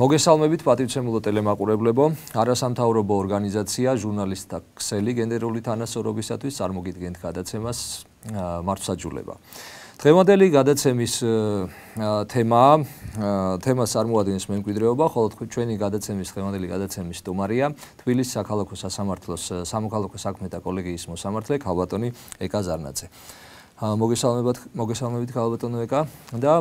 მოგესალმებით პატივცემულო ტელემაყურებლებო. არასამთავრობო ორგანიზაცია ჟურნალისტთა ქსელი გენდერული თანასწორობისათვის წარმოგიდგენთ გადაცემას მართლმსაჯულება. დღევანდელი გადაცემის თემას წარმოადგენს მემკვიდრეობა, ხოლო ჩვენი დღევანდელი გადაცემის სტუმარია თბილისის საქალაქო სასამართლოს სამოქალაქო საქმეთა კოლეგიის მოსამართლე ქალბატონი ეკა ზარნაძე. მოგესალმებით ქალბატონო ეკა და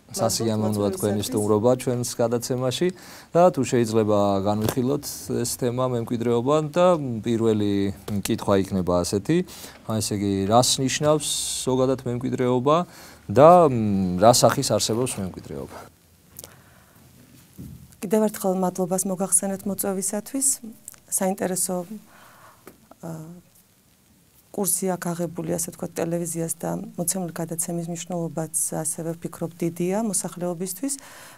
სასიამოვნოა თქვენი სტუმრობა ჩვენს გადაცემაში და თუ შეიძლება განვიხილოთ ეს თემა მემკვიდრეობა და პირველი კითხვა იქნება ასეთი, ესე იგი რას ნიშნავს ზოგადად მემკვიდრეობა და რა სახის არსებობს მემკვიდრეობა? კიდევ ერთხელ მადლობას მოგახსენეთ მოწვევისათვის. საინტერესო კურსი აქ აღებული, ასე ვთქვათ, ტელევიზიას და მოცემული გადაცემის მნიშვნელობაც ასევე ვფიქრობ დიდია მოსახლეობისთვის.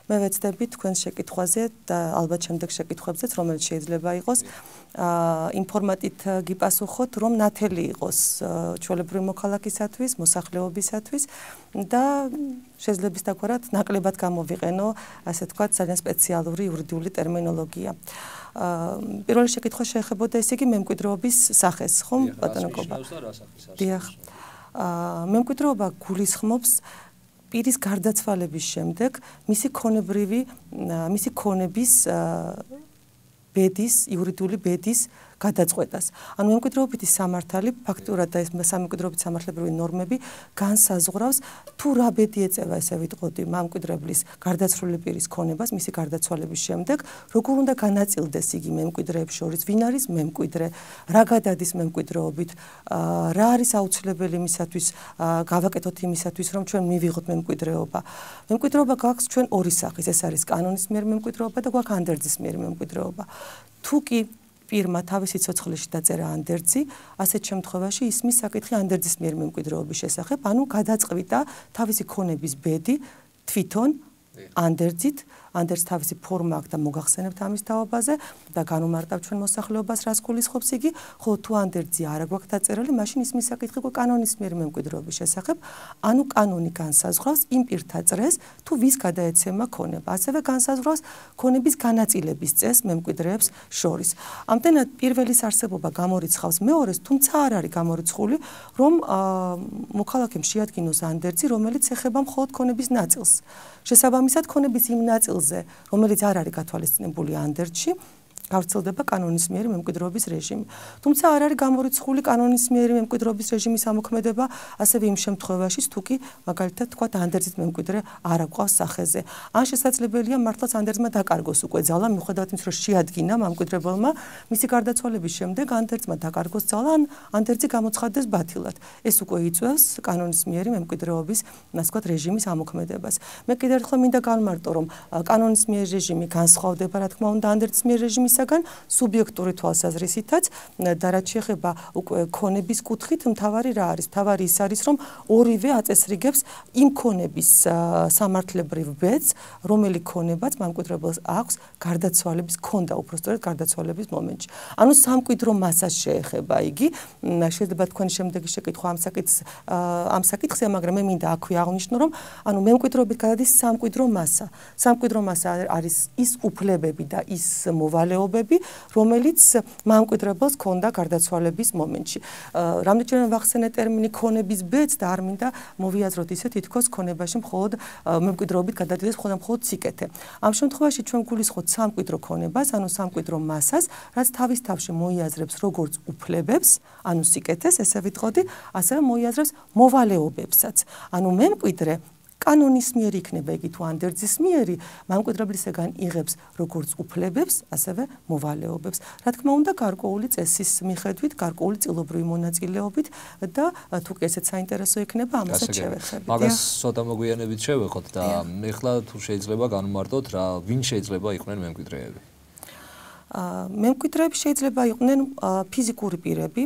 მე ვეცდები თქვენს შეკითხვაზე და ალბათ შემდეგ შეკითხვებზეც, რომელიც შეიძლება იყოს, იმ ფორმატით გიპასუხოთ, რომ ნათელი იყოს ჩვეულებრივი მოქალაქისათვის, მოსახლეობისათვის და შესაძლებისდაგვარად ნაკლებად გამოვიყენო, ასე ვთქვათ, ძალიან სპეციალური იურიდიული ტერმინოლოგია. პირველი შეკითხვა შეეხებოდა ესე იგი მემკვიდრეობის სახეს, ხომ ბატონო კობა? დიახ. მემკვიდრეობა გულისხმობს პირის გარდაცვალების შემდეგ მისი ქონების ბედის, იურიდიული ბედის გადაწყვეტას. ანუ მემკვიდრეობითი სამართალი ფაქტურად და ეს სამემკვიდრეობის სამართლებრივი ნორმები განსაზღვრავს თუ რა ბედი ეწევა, ესე ვიტყოდი, მემკვიდრებლის გარდაცვლილი პირის ქონებას მისი გარდაცვალების შემდეგ, როგორ უნდა განაწილდეს იგი მემკვიდრეებს შორის, ვინ არის მემკვიდრე, რა გადადის მემკვიდრეობით, რა არის აუცილებელი იმისათვის, გავაკეთოთ იმისათვის, რომ ჩვენ მივიღოთ მემკვიდრეობა. მემკვიდრეობა გვაქვს ჩვენ ორი სახის, ეს არის კანონის მიერ მემკვიდრეობა და გვაქვს ანდერძის მიერ მემკვიდრეობა. თუ კი პირმა თავისი ცოცხლეში დაწერა ანდერძი, ასეთ შემთხვევაში ისმის საკითხი ანდერძის მიერ მემკვიდრეობის შესახებ, ანუ გადაწყვიტა თავისი ქონების ბედი თვითონ ანდერძით, ანდერძს თავისი ფორმა აქვს და მოგახსენებთ ამის თაობაზე და განუმარტავ ჩვენ მოსახლეობას რას გულისხმობს იგი, ხოლო თუ ანდერძი არ აქვს დაწერილი, მაშინ ისმის საკითხი კანონის მიერ მემკვიდრეობის შესახებ, ანუ კანონი განსაზღვრავს იმ პირთა წრეს, თუ ვის გადაეცემა ქონება. ასევე განსაზღვრავს ქონების განაწილების წესს მემკვიდრეებს შორის. ამდენად პირველის არსებობა გამორიცხავს მეორეს, თუმცა არ არის გამორიცხული, რომ მოქალაქემ შეადგინოს ანდერძი, რომელიც ეხება მხოლოდ ქონების ნაწილს. შესაბამისად, ქონების იმ ნაწილზე, რომელიც არ არის გათვალისწინებული ანდერძში, გავრცელდება კანონის მიერ მემკვიდრეობის რეჟიმი. თუმცა არ არის გამორიცხული კანონის მიერ მემკვიდრეობის რეჟიმის ამოქმედება, ასევე იმ შემთხვევაში, თუ კი მაგალითად თქვათ ანდერძით მემკვიდრე არ აყვავს სახეზე. ან შესაძლებელია მართლაც ანდერძმა დაკარგოს უკვე ძალა, მიუხედავად იმისა, რომ შეადგინა მემკვიდრებელმა მისი გარდაცვალების შემდეგ ანდერძმა დაკარგოს ძალა, ან ანდერძი გამოცხადდეს ბათილად. ეს უკვე იწვევს კანონის მიერ მემკვიდრეობის, ასე ვთქვათ, რეჟიმის ამოქმედებას. მე კიდევ ერთხელ მინდა განმარტო, რომ კანონის მიერ რეჟიმი განსხვავდება, რა თქმა უნდა, ანდერძის მიერ რეჟიმის სუბიექტური თვალსაზრისითაც და რაც შეეხება უკვე ქონების კუთხით, მთავარი რა არის? მთავარი ის არის, რომ ორივე აწესრიგებს იმ ქონების სამართლებრივ ბედს, რომელი ქონებაც მემკვიდრებელს აქვს გარდაცვალების ქონდა, უпростоრად გარდაცვალების მომენტში. ანუ სამკვიდრო მასას შეეხება იგი. შეიძლება თქვენი შემდეგი შეკითხვა ამ საკითხზე, მაგრამ მე მინდა აქვე აღვნიშნო, რომ ანუ მემკვიდრეობით გადადის სამკვიდრო მასა. სამკვიდრო მასა არის ის უფლებები და ის მოვალეობები, რომელიც მემკვიდრებელს ქონდა გარდაცვალების მომენტში. რამდენჯერმე ვახსენე ტერმინი ქონების ბედს და არ მინდა მოვიაზროთ ისე თითქოს ქონებაში მხოლოდ მემკვიდრეობით გადადიდეს მხოლოდ სიკეთე. ამ შემთხვევაში ჩვენ გულისხმობთ სამკვიდრო ქონებას, ანუ სამკვიდრო მასას, რაც თავის თავში მოიაზრებს როგორც უფლებებს, ანუ სიკეთეს, ესე ვიტყოდი, ასევე მოიაზრებს მოვალეობებსაც. ანუ მემკვიდრე კანონის მიერ იქნება იგი თუ ანდერძის მიერი, მემკვიდრებლისგან იღებს როგორც უფლებებს, ასევე მოვალეობებს. რა თქმა უნდა, გარკვეული წესის მიხედვით, გარკვეული წილობრივი მონაწილეობით და თუ კი ესეც საინტერესო იქნება, ამასაც შევეხებით. მაგას ცოტა მოგვიანებით შევეხოთ და ეხლა თუ შეიძლება განვმარტოთ, ვინ შეიძლება იყვნენ მემკვიდრეები? მემკვიდრეები შეიძლება იყვნენ ფიზიკური პირები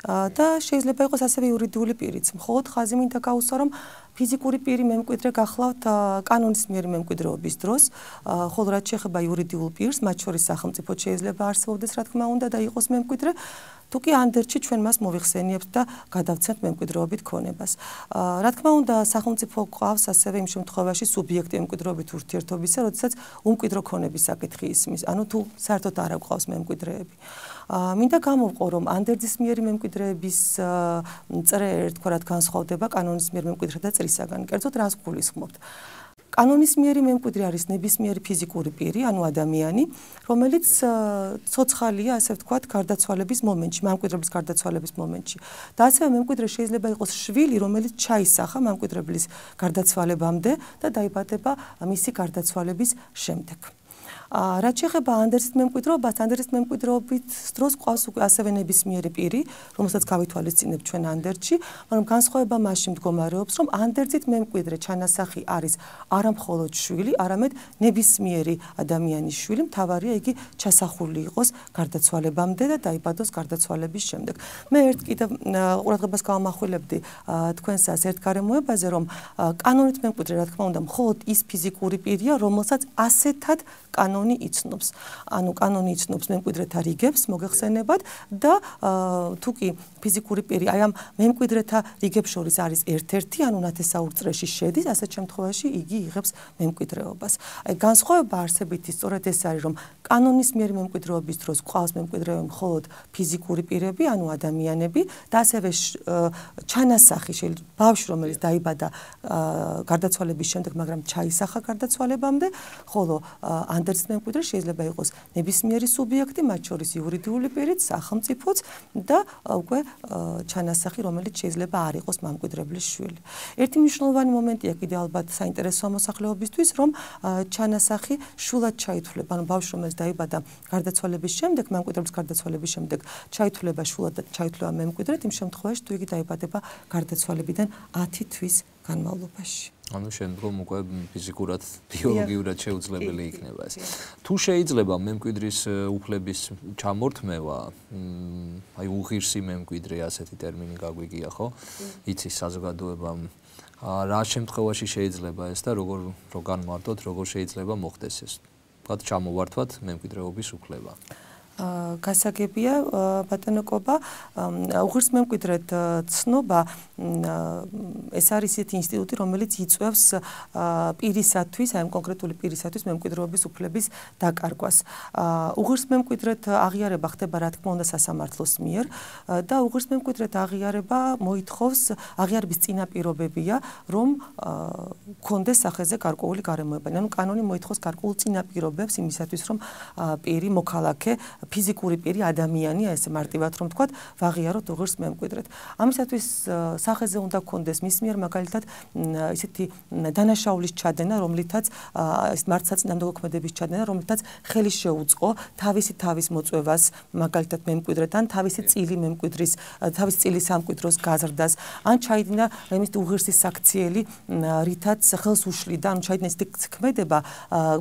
და შეიძლება იყოს ასევე იურიდიული პირიც. მხოლოდ ხაზი მინდა გაუსვა, რომ ფიზიკური პირი მემკვიდრე გახლავთ კანონის მიერ მემკვიდრეობის დროს, ხოლო რაც შეეხება იურიდიულ პირს, მათ შორის სახელმწიფო შეიძლება არსებობდეს, რა თქმა უნდა, და იყოს მემკვიდრე, თუ კი ანდერჩი ჩვენ მას მოვიხსენიებთ და გადავცემთ მემკვიდრეობით ქონებას. Რა თქმა უნდა, სახელმწიფო გვყავს ასევე იმ შემთხვევაში სუბიექტი მემკვიდრეობით ურთიერთობისა, როდესაც უმკვიდრო ქონების საკითხი ისმის, ანუ თუ საერთოდ არ გვყავს მემკვიდრეები. მინდა გამოვყო, რომ ანდერძის მიერი მემკვიდრეების წრე ერთგვარად განსხვავდება კანონის მიერ მემკვიდრეთა წრისაგან. კერძოდ რას გულისხმობთ? კანონის მიერი მემკვიდრე არის ნებისმიერი ფიზიკური პირი, ანუ ადამიანი, რომელიც ცოცხალია, ასე ვთქვათ, გარდაცვალების მომენტში, მემკვიდრების გარდაცვალების მომენტში. და ასევე მემკვიდრე შეიძლება იყოს შვილი, რომელიც ჩაისახა მემკვიდრების გარდაცვალებამდე და დაიბადება მისი გარდაცვალების შემდეგ. რაც შეეხება ანდერძის მემკვიდრეობას, ანდერძის მემკვიდრეობით დროს ყავს უკვე ასევე ნებისმიერი პირი, რომელსაც გავითვალისწინებთ ჩვენ ანდერძში, მაგრამ განსხვავება მასში მდგომარეობს, რომ ანდერძით მემკვიდრე ჩანასახი არის არა მხოლოდ შვილი, არამედ ნებისმიერი ადამიანის შვილი, მთავარია იგი ჩასახული იყოს გარდაცვალებამდე და დაიბადოს გარდაცვალების შემდეგ. მე კიდევ ყურადღებას გავამახვილებდი თქვენსას ერთ გარემოებაზე, რომ კანონით მემკვიდრე, რა თქმა უნდა, მხოლოდ ის ფიზიკური პირია, რომელსაც ასეთად კანონი იცნობს. ანუ კანონი იცნობს მემკვიდრეთა რიგებს, მოგეხსენებათ და თუ კი ფიზიკური პირი აი ამ მემკვიდრეთა რიგებს შორის არის ერთ-ერთი, ანუ ნათესაურ წრეში შედის, ასეთ შემთხვევაში იგი იღებს მემკვიდრეობას. აი განსხვავება არსებითი სწორედ ეს არის, რომ კანონის მიერ მემკვიდრეობის დროს ყავს მემკვიდრეები მხოლოდ ფიზიკური პირები, ანუ ადამიანები და ასევე ჩანასახი შეიძლება ბავშვი, რომელიც დაიბადა გარდაცვალების შემდეგ, მაგრამ ჩაისახა გარდაცვალებამდე, ხოლო ანდერძის მემკვიდრე შეიძლება იყოს ნებისმიერი სუბიექტი, მათ შორის იურიდიული პირიც, სახელმწიფოც და უკვე ჩანასახი, რომელიც შეიძლება არ იყოს მემკვიდრებლის შვილი. ერთი მნიშვნელოვანი მომენტია კიდე ალბათ საინტერესო მოსახლეობისთვის, რომ ჩანასახი შულად ჩაითვლება, ანუ ბავშვი, რომელიც დაიბადა გარდაცვალების შემდეგ, მემკვიდრების გარდაცვალების შემდეგ, ჩაითვლება შულად და ჩაითვლება მემკვიდრედ, იმ შემთხვევაში თუ იგი დაიბადება გარდაცვალებიდან 10 თვის განმავლობაში. ანუ შემდგომ უკვე ფიზიკურად, ბიოლოგიურად შეუძლებელი იქნება ეს. თუ შეიძლება მემკვიდრის უფლების ჩამორთმევა, აი უღირსი მემკვიდრე ასეთი ტერმინი გაგვიგია, ხო? იცის საზოგადოებამ რა შემთხვევაში შეიძლება ეს და როგორ განმარტოთ, როგორ შეიძლება მოხდეს ეს? თქვათ ჩამოვართვათ მემკვიდრეობის უფლება. გასაგებია ბატონო კობა, უღირს მემკვიდრედ ცნობა ეს არის ისეთი ინსტიტუტი, რომელიც იწვევს პირისათვის, აი კონკრეტული პირისათვის მემკვიდრეობის უფლების დაკარგვას. უღირს მემკვიდრედ აღიარება ხდება, რა თქმა უნდა, სასამართლოს მიერ და უღირს მემკვიდრედ აღიარების წინაპირობებია, რომ კონდეს სახეზე გარკვეული გარემოება. ანუ კანონი მოითხოვს გარკვეულ წინაპირობებს იმისათვის, რომ პირი მოქალაქე ფიზიკური პირი ადამიანი, ესე მარტივად რომ ვთქვათ, ვაღიაროთ უღირს მემკვიდრედ. ამისათვის სახეზე უნდა კონდეს მის მიერ მაგალითად ისეთი დანაშაულის ჩადენა, რომლითაც მართსაწინააღმდეგო ქმედების ჩადენა, რომლითაც ხელი შეუწყო თავისი თავის მოწვევას მაგალითად მემკვიდრედან, თავისი წილი მემკვიდრის, თავისი წილი სამკვიდროს გაზრდას, ან ჩაიდინა იმის უღირსი საქციელი, რითაც ხელს უშლიდა, ანუ ჩაიდინა ისეთი ქმედება,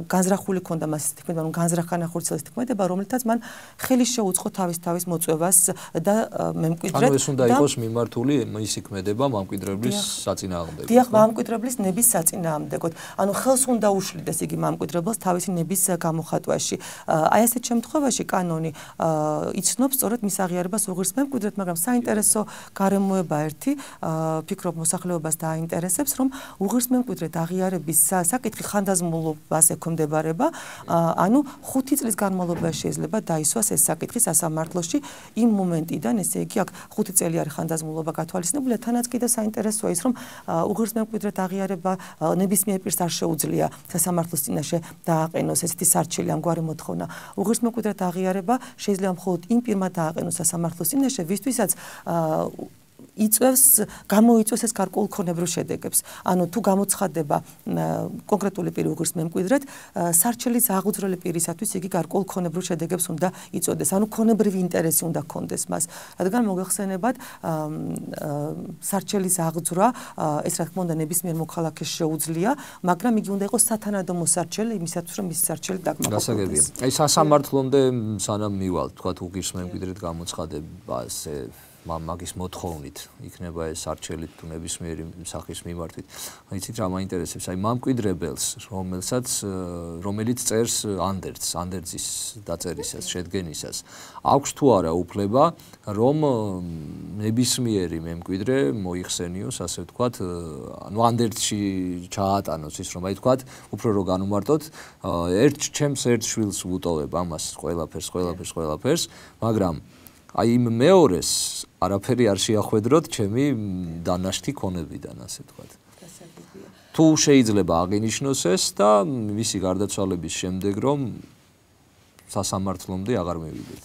განზრახული ქონდა მას ისეთი ქმედება, ანუ განზრახანახორციელების ქმედება, რომლითაც მან ხელი შეუწყო თავის მოწვევას და მემკვიდრედ. ანუ ეს უნდა იყოს მიმართული მისი ქმედება მემკვიდრებლის საწინააღმდეგოდ. დიახ, მემკვიდრებლის ნების საწინააღმდეგოდ. ანუ ხელს უნდა უშლიდეს იგი მემკვიდრებელს თავისი ნების გამოხატვაში. აი ასეთ შემთხვევაში კანონი იცნობს სწორედ მის აღიარებას უღირს მემკვიდრედ, მაგრამ საინტერესო გარემოება ერთი, ფიქრობ მოსახლეობას დააინტერესებს, რომ უღირს მემკვიდრედ აღიარების საკითხი ხანდაზმულობას ექვემდებარება, ანუ 5 წლის განმავლობაში შეიძლება დაისვას ეს საკითხი სასამართლოში იმ მომენტიდან, ესე იგი, აქ 5 წელი არის ხანდაზმულობა გათვალისწინებული, თანაც კიდევ საინტერესოა ის, რომ უღირს მემკვიდრედ აღიარება ნებისმიერ პირს არ შეუძლია სასამართლოს წინაშე დააყენოს ესეთი სარჩელი ამგვარი მოთხოვნა. უღირს მემკვიდრედ აღიარება შეიძლება მხოლოდ იმ პირმა დააყენოს სასამართლოს წინაშე, ვისთვისაც გამოიწვევს ეს გარკვეულ ქონებრივ შედეგებს. ანუ თუ გამოცხადდება კონკრეტული პირი უღირს მემკვიდრედ, სარჩელის აღუძრელი პირისათვის იგი გარკვეულ ქონებრივ შედეგებს უნდა იწვევდეს. ანუ ქონებრივი ინტერესი უნდა ჰქონდეს მას. რადგან მოგეხსენებათ, სარჩელის აღძვრა, ეს რა თქმა უნდა ნებისმიერ მოქალაქეს შეუძლია, მაგრამ იგი უნდა იყოს სათანადო მოსარჩელი იმისათვის, რომ მისი სარჩელი დაკმაყოფილდეს. გასაგებია. აი სასამართლომდე სანამ მივალთ, თქვათ უღირს მემკვიდრედ გამოცხადებას მაგის მოთხოვნით იქნება ეს არჩევლით თუ ნებისმიერი სახის მიმართვით. იცით რა მაინტერესებს, აი მამკვიდრებელს, რომელიც წერს ანდერძის დაწერისას, შედგენისას, აქვს თუ არა უფლება, რომ ნებისმიერი მემკვიდრე მოიხსენიოს, ასე ვთქვათ, ანუ ანდერძში ჩაატანოს ის, რომ აი ვთქვათ, უფრო რო განუმარტოთ, ჩემს ერთ შვილს ვუტოვებ ამას ყველაფერს, მაგრამ აი იმ მეორეს არაფერი არ შეახვედროთ ჩემი დანაშთი ქონებიდან, ასე ვთქვათ. თუ შეიძლება აღინიშნოს ეს და მისი გარდაცვალების შემდეგ რომ სასამართლომდე აღარ მივიდეთ.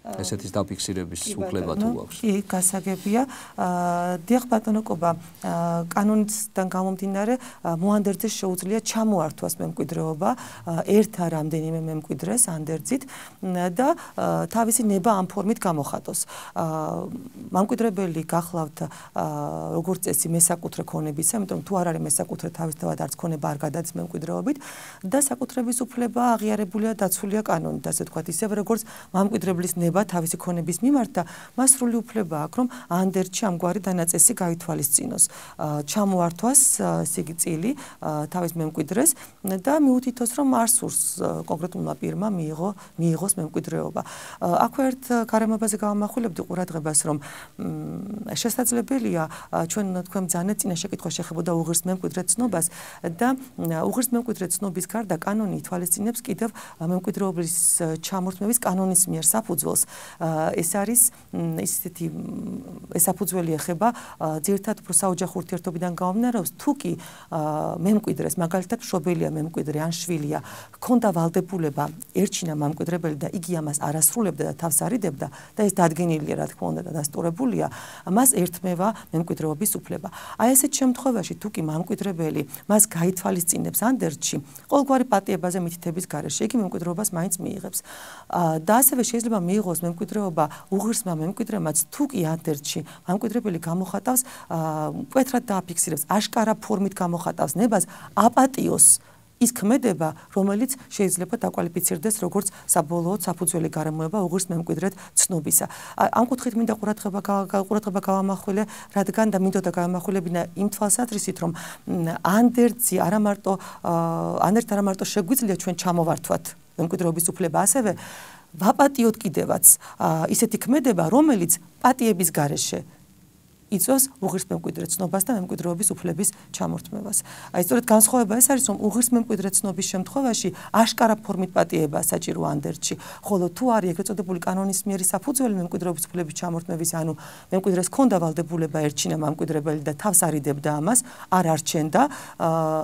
ესეთის დაფიქსირების უფლება თუ აქვს. კი, გასაგებია. დიახ ბატონო კობა, კანონიდან გამომდინარე მოანდერძეს შეუძლია ჩამოართვას მემკვიდრეობა ერთ ან რამდენიმე მემკვიდრეს ანდერძით და თავისი ნება ამ ფორმით გამოხატოს. მემკვიდრებელი გახლავთ როგორც წესი მესაკუთრე ქონებისა, იმიტომ თუ არ არის მესაკუთრე თავისთავად არც ქონება არ გადადის მემკვიდრეობით და საკუთრების უფლება აღიარებულია დაცულია კანონით, ასე ვთქვათ, ისევე როგორც მემკვიდრებლის თავისი ქონების მიმართ და მას სრული უფლება აქვს, რომ ანდერძში ამგვარი დანაწესი გაითვალისწინოს. ჩამოართვას სიგი წილი თავის მემკვიდრეს და მიუთითოს, რომ არ სურს კონკრეტულმა პირმა მიიღოს მემკვიდრეობა. აქვე ერთ გარემოებაზე გავამახვილებდი ყურადღებას, რომ შესაძლებელია ჩვენ თქვენ ბრძანეთ წინა შეკითხვა შეხებოდა უღირს მემკვიდრე ცნობას და უღირს მემკვიდრე ცნობის გარდა კანონი ითვალისწინებს კიდევ მემკვიდრეობის ჩამორთმევის კანონის მიერ საფუძველს. ეს არის ისეთი საფუძველი ეხება ძირითადად უფრო საოჯახო ურთიერთობიდან გამომდინარეობს, თუ კი მემკვიდრეს, მაგალითად მშობელია მემკვიდრე ან შვილია, ჰქონდა ვალდებულება ერჩინა მემკვიდრებელი და იგი ამას არ ასრულებდა და თავს არიდებდა და ეს დადგენილია, რა თქმა უნდა, და დასტურებულია, მას ერთმევა მემკვიდრეობის უფლება. აი ესეთ შემთხვევაში, თუ კი მემკვიდრებელი მას გაითვალისწინებს ანდერძში, ყოველგვარი პატიებაზე მითითების გარეშე, იგი მემკვიდრეობას მაინც მიიღებს. და ასევე შეიძლება მიიღოს მემკვიდრეობა უღირსმა მემკვიდრემაც, თუ კი ანდერძში მემკვიდრებელი გამოხატავს, მკვეთრად დააფიქსირებს, აშკარა ფორმით გამოხატავს ნებას აპატიოს ის ქმედება, რომელიც შეიძლება დაკვალიფიცირდეს როგორც საბოლოო საფუძველი გარემოება უღირს მემკვიდრედ ცნობისა. ამ კუთხით მინდა ყურადღება გავამახვილე, რადგან და მინდოდა გავამახვილებინა იმ თვალსაზრისით, რომ ანდერძი არა მარტო შეგვიძლია ჩვენ ჩამოვართვათ მემკვიდრეობის უფლება, ასევე ვაპატიოთ კიდევაც ისეთი ქმედება, რომელიც პატიების გარეშე იწვევს უღირს მემკვიდრე ცნობას და მემკვიდრეობის უფლების ჩამორთმევას. აი სწორედ განსხვავება ეს არის, რომ უღირს მემკვიდრე ცნობის შემთხვევაში აშკარა ფორმით პატიებაა საჭირო ანდერძში, ხოლო თუ არის ეგრეთ წოდებული კანონის მიერი საფუძველი მემკვიდრეობის უფლების ჩამორთმევის, ანუ მემკვიდრეს ჰქონდა ვალდებულება ერჩინა მემკვიდრებელი და თავს არიდებდა ამას, არ არჩენდა,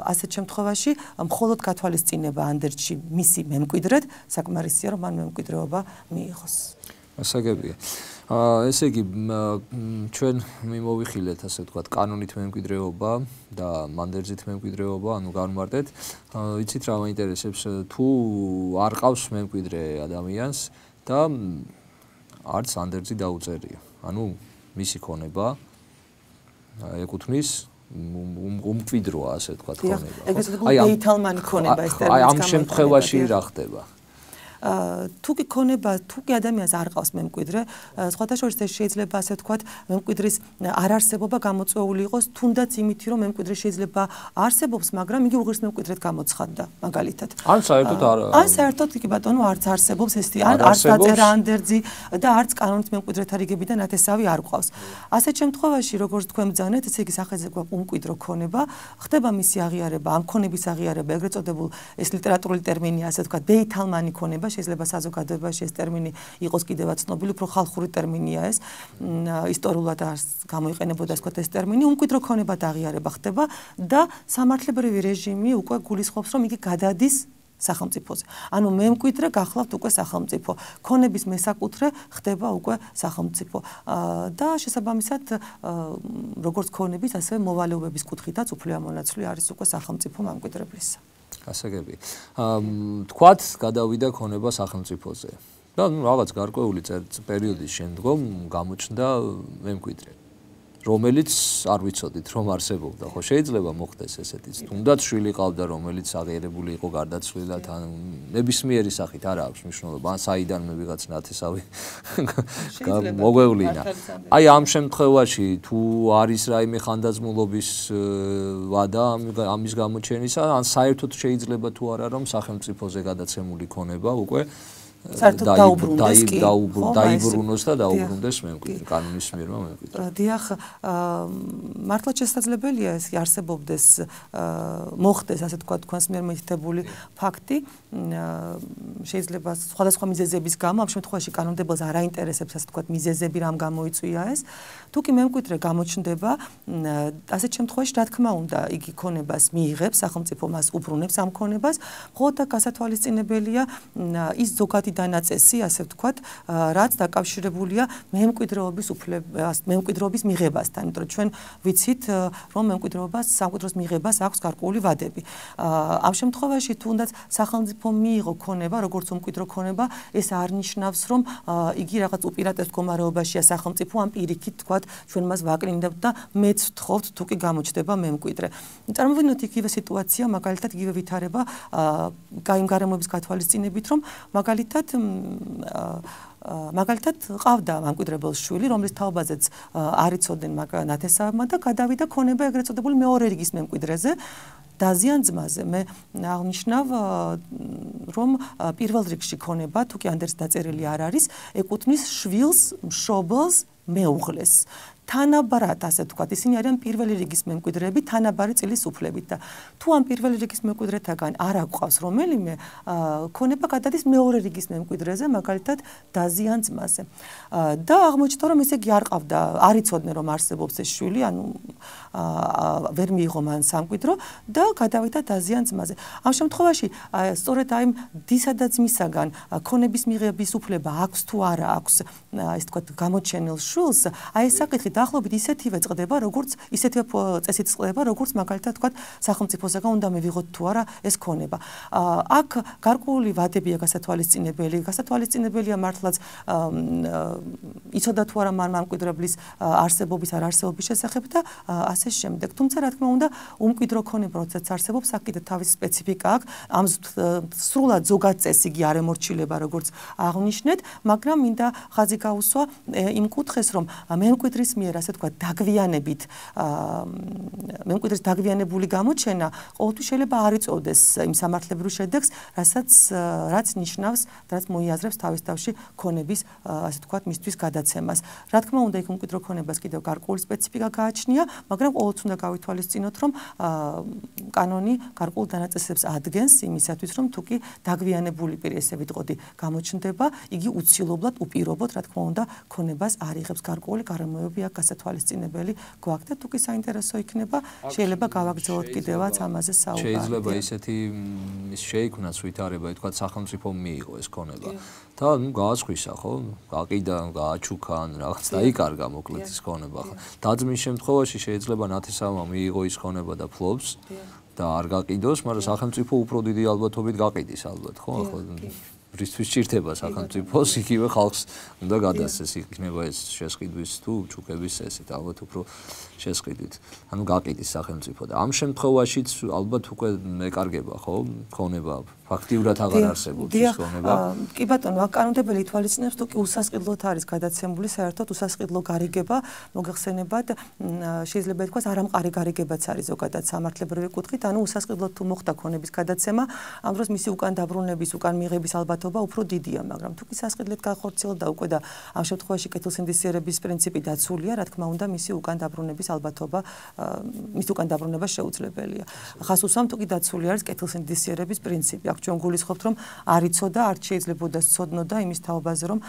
ასეთ შემთხვევაში მხოლოდ გათვალისწინება ანდერძში მისი მემკვიდრედ საკმარისია, რომ მან მემკვიდრეობა მიიღოს. გასაგებია. ესე იგი ჩვენ მიმოვიხილეთ, ასე ვთქვათ, კანონით მემკვიდრეობა და ანდერძით მემკვიდრეობა, ანუ განვმარტეთ. იცით რა მაინტერესებს, თუ არ ყავს მემკვიდრე ადამიანს და არც ანდერძი დაუწერია. ანუ მისი ქონება ეკუთვნის უმკვიდროა, ასე ვთქვათ, ქონება. აი დეითალმანი ქონება ეს ტერმინი. აი ამ შემთხვევაში რა ხდება? თუ კი ქონება, თუ კი ადამიანს არ ყავს მემკვიდრე, სხვათა შორის ეს შეიძლება ასე ვთქვათ, მემკვიდრის არარსებობა გამოწვეული იყოს, თუნდაც იმით, რომ მემკვიდრე შეიძლება არსებობს, მაგრამ იგი უღირს მემკვიდრედ გამოცხადდა, მაგალითად. ან საერთოდ არ ან საერთოდ კი ბატონო არც არსებობს ეს ან არც დაწერა ანდერძი და არც კანონით მემკვიდრეთა რიგებიდან ათესავი არ ყავს. ასეთ შემთხვევაში, როგორც თქვენ ბრძანეთ, ესე იგი სახელზე გვაქვს უმკვიდრო ქონება, ხდება მისი აღიარება, ამ ქონების აღიარება, ეგრეთ წოდებულ ეს ლიტერატურული ტერმინია, ასე ვთქვათ, დეითალმანი ქონება, შეიძლება საზოგადოებაში ეს ტერმინი იყოს კიდევაც ცნობილი, უფრო ხალხური ტერმინია ეს, ისტორიულად არ გამოიყენებოდა ასე ვთქვათ ეს ტერმინი, უმკვიდრო ქონებად აღიარება ხდება და სამართლებრივი რეჟიმი უკვე გულისხმობს, რომ იგი გადადის სახელმწიფოზე. ანუ მემკვიდრე გახლავთ უკვე სახელმწიფო. ქონების მესაკუთრე ხდება უკვე სახელმწიფო. და შესაბამისად, როგორც ქონების, ასევე მოვალეობების კუთხითაც უფლება მონაცვლი არის უკვე სახელმწიფო მემკვიდრებლის. გასაგები. თქვათ, გადავიდა ქონება სახელმწიფოზე. და რაღაც გარკვეული პერიოდის შემდგომ გამოჩნდა მემკვიდრე, რომელიც არ ვიცოდით რომ არსებობდა. ხო შეიძლება მოხდეს ესეთიც. თუნდაც შვილი ყავდა, რომელიც აღიარებული იყო გარდაცვლილად, ან ნებისმიერი სახით არ აქვს მნიშვნელობა. ან საიდანმე ვიღაც ნათესავი მოგვევლინა. აი ამ შემთხვევაში თუ არის რაიმე ხანდაზმულობის ვადა ამის გამოჩენისა, ან საერთოდ შეიძლება თუ არა რომ სახელმწიფოზე გადაცემული ქონება უკვე საერთოდ დაუბრუნდეს კი დაიბრუნოს და დაუბრუნდეს მემკვიდრე კანონის მიერ მემკვიდრე. დიახ, მართლა შესაძლებელია ეს არსებობდეს მოხდეს ასე თქვა თქვენს მიერ მითითებული ფაქტი. შეიძლება სხვადასხვა მიზეზების გამო ამ შემთხვევაში კანონმდებელს არ აინტერესებს ასე თქვა მიზეზები რამ გამოიწვია ეს. თუ კი მემკვიდრე გამოჩნდება, ასეთ შემთხვევაში რა თქმა უნდა იგი ქონებას მიიღებს, სახელმწიფო მას უბრუნებს ამ ქონებას, მხოლოდ და გასათვალისწინებელია ის ზოგადი დანაწესი, ასე ვთქვათ, რაც დაკავშირებულია მემკვიდრეობის მიღებასთან, იმიტომ რომ ჩვენ ვიცით, რომ სამკვიდროს მიღებას აქვს გარკვეული ვადები. ამ შემთხვევაში თუნდაც სახელმწიფო მიიღო ქონება, როგორც უმკვიდრო ქონება, ეს არ ნიშნავს, რომ იგი რაღაც უპირატეს მდგომარეობაშია სახელმწიფო, ამ პირიქით, თქვათ, ჩვენ მას ვაკნინდებთ და მეც ვთხოვთ, თუ კი გამოჩნდება მემკვიდრე. წარმოვიდგინოთ იგივე სიტუაცია, მაგალითად, იგივე ვითარება იმ გარემოების გათვალისწინებით, რომ მაგალითად ყავდა მემკვიდრებელს შვილი, რომლის თაობაზეც არ იცოდნენ ნათესავებმა და გადავიდა ქონება ეგრეთ წოდებული მეორე რიგის მემკვიდრეზე. დაზიან ძმაზე მე აღნიშნავ რომ პირველ რიგში ქონება თუ კი ანდერს დაწერილი არ არის ეკუთვნის შვილს, მშობელს, მეუღლეს. თანაბარად ასე ვთქვათ, ისინი არიან პირველი რიგის მემკვიდრეები თანაბარი წილის უფლებით და თუ ამ პირველი რიგის მემკვიდრეთაგან არ აყვავს რომელიმე ქონება გადადის მეორე რიგის მემკვიდრეზე, მაგალითად დაზიან ძმაზე. და აღმოჩნდა რომ ესე იგი არ ყავდა, არ იცოდნენ რომ არსებობს ეს შვილი, ანუ ვერ მიიღო მან სამკვიდრო და გადავიდა დაზიან ძმაზე. ამ შემთხვევაში სწორედ აი დისა და ძმისაგან ქონების მიღების უფლება აქვს თუ არა აქვს, ესე ვთქვათ, გამოჩენილ შვილს, აი ეს საკითხი დაახლოებით ისეთივე წდება, ისეთივე წესით წდება, როგორც მაგალითად თქვა სახელმწიფოსაგან უნდა მივიღოთ თუ არა ეს ქონება. აქ გარკვეული ვადებია გასათვალისწინებელია მართლაც იცოდა თუ არა მემკვიდრებლის არსებობის არ არსებობის შესახებ და ასე შემდეგ. თუმცა რა თქმა უნდა, უმკვიდრო ქონება როდესაც არსებობს, აქ კიდე თავისი სპეციფიკა აქვს. ამ სრულად ზოგად წესი იგი არ ემორჩილება, როგორც აღნიშნეთ, მაგრამ მინდა ხაზი გაუსვა იმ კუთხეს, რომ მემკვიდრის მიერ ასე თქვა დაგვიანებით მემკვიდრის დაგვიანებული გამოჩენა ყოველთვის შეიძლება არ იწოვდეს იმ სამართლებრივ შედეგს, რაც ნიშნავს, რაც მოიაზრებს თავის თავში ქონების ასე თქვა მისთვის გადაცემას. რა თქმა უნდა, იქ უმკვიდრო ქონებას კიდევ გარკვეული სპეციფიკა გააჩნია, მაგრამ ყოველთვის უნდა გავითვალისწინოთ, რომ კანონი გარკვეულ დანაწესებს ადგენს იმისათვის, რომ თუ კი დაგვიანებული პირი ესე ვიტყოდი გამოჩნდება, იგი უცილობლად უპირობოდ, რა თქმა უნდა, ქონებას არ იღებს გარკვეული გარემოებები აქ გასათვალისწინებელი გვაქვს და თუ კი საინტერესო იქნება, შეიძლება გავაგრძელოთ კიდევაც ამაზე საუბარი. შეიძლება ისეთი შეიქმნას ვითარება, თქვა სახელმწიფო მიიღო ეს ქონება. და გაასხვისა, ხო? გაყიდა, გააჩუქა, რაღაც დაიკარგა მოკლედ ეს ქონება. დაძმის შემთხვევაში შეიძლება ნათესავმა მიიღო ის ქონება და ფლობს და არ გაყიდოს, მაგრამ სახელმწიფო უფრო დიდი ალბათობით გაყიდის ალბათ, ხო? ახლა რისთვის ჭირდება სახელმწიფოს იგივე ხალხს უნდა გადასცეს, იქნება ეს შესყიდვის თუ ჩუქების წესით, ალბათ უფრო შესყიდვით. ანუ გაყიდის სახელმწიფო და ამ შემთხვევაშიც ალბათ უკვე მეკარგება, ხო? ქონება ფაქტიურად აღარ არსებობს ეს ქონება. კი ბატონო, აქ კანონმდებელი ითვალისწინებს, თუ კი უსასყიდლოდ არის გადაცემული, საერთოდ უსასყიდლო გარიგება, მოგეხსენებათ, შეიძლება ითქვას არამყარი გარიგებაც არის ზოგადად სამართლებრივი კუთხით, ანუ უსასყიდლოდ თუ მოხდა ქონების გადაცემა, ამ დროს მისი უკან დაბრუნების, უკან მიღების ალბათობა უფრო დიდია, მაგრამ თუ კი სასყიდლად განხორციელდა უკვე და ამ შემთხვევაში კეთილსინდისიერების პრინციპი დაცულია, რა თქმა უნდა, მისი უკან დაბრუნების ალბათობა, მის უკან დაბრუნება შეუძლებელია. ხას უსვამ, თუ კი დაცული არის კეთილსინდისიერების პრინციპი. ჩვენ გულისხმობთ, რომ არ იცოდა, არ შეიძლებოდა სწოდნოდა იმის თაობაზე, რომ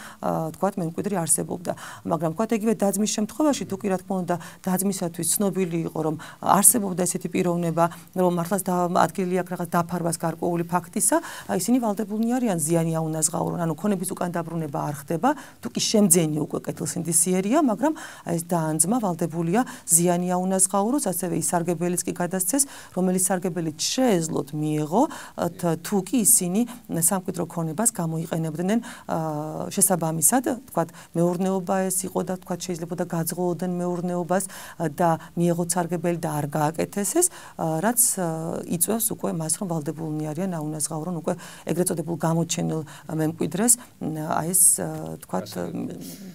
თქვათ მემკვიდრე არსებობდა. მაგრამ თქვათ იგივე დაძმის შემთხვევაში, თუ კი რა თქმა უნდა, დაძმისათვის ცნობილი იყო, რომ არსებობდა ესეთი პიროვნება, რომ მართლაც ადგილი აქვს რაღაც დაფარვას გარკვეული ფაქტისა, ისინი ვალდებულნი არიან ზიანი აუნაზღაურონ, ანუ ქონების უკან დაბრუნება არ ხდება, თუ კი შემძენი უკვე კეთილსინდისიერია, მაგრამ ეს დაანძმა ვალდებულია ზიანი აუნაზღაუროს, ასევე ის სარგებელიც კი გადასცეს, რომელიც სარგებელი შეეძლოთ მიიღო თუ თუ კი ისინი სამკვიდრო ქონებას გამოიყენებდნენ შესაბამისად, თქვათ, მეურნეობა ეს იყო და თქვათ შეიძლება და გაძღოლდნენ მეურნეობას და მიეღოთ სარგებელი და არ გააკეთეს ეს, რაც იწვევს უკვე მას, რომ ვალდებულნი არიან აუნაზღაურონ უკვე ეგრეთ წოდებულ გამოჩენილ მემკვიდრეს აი ეს თქვათ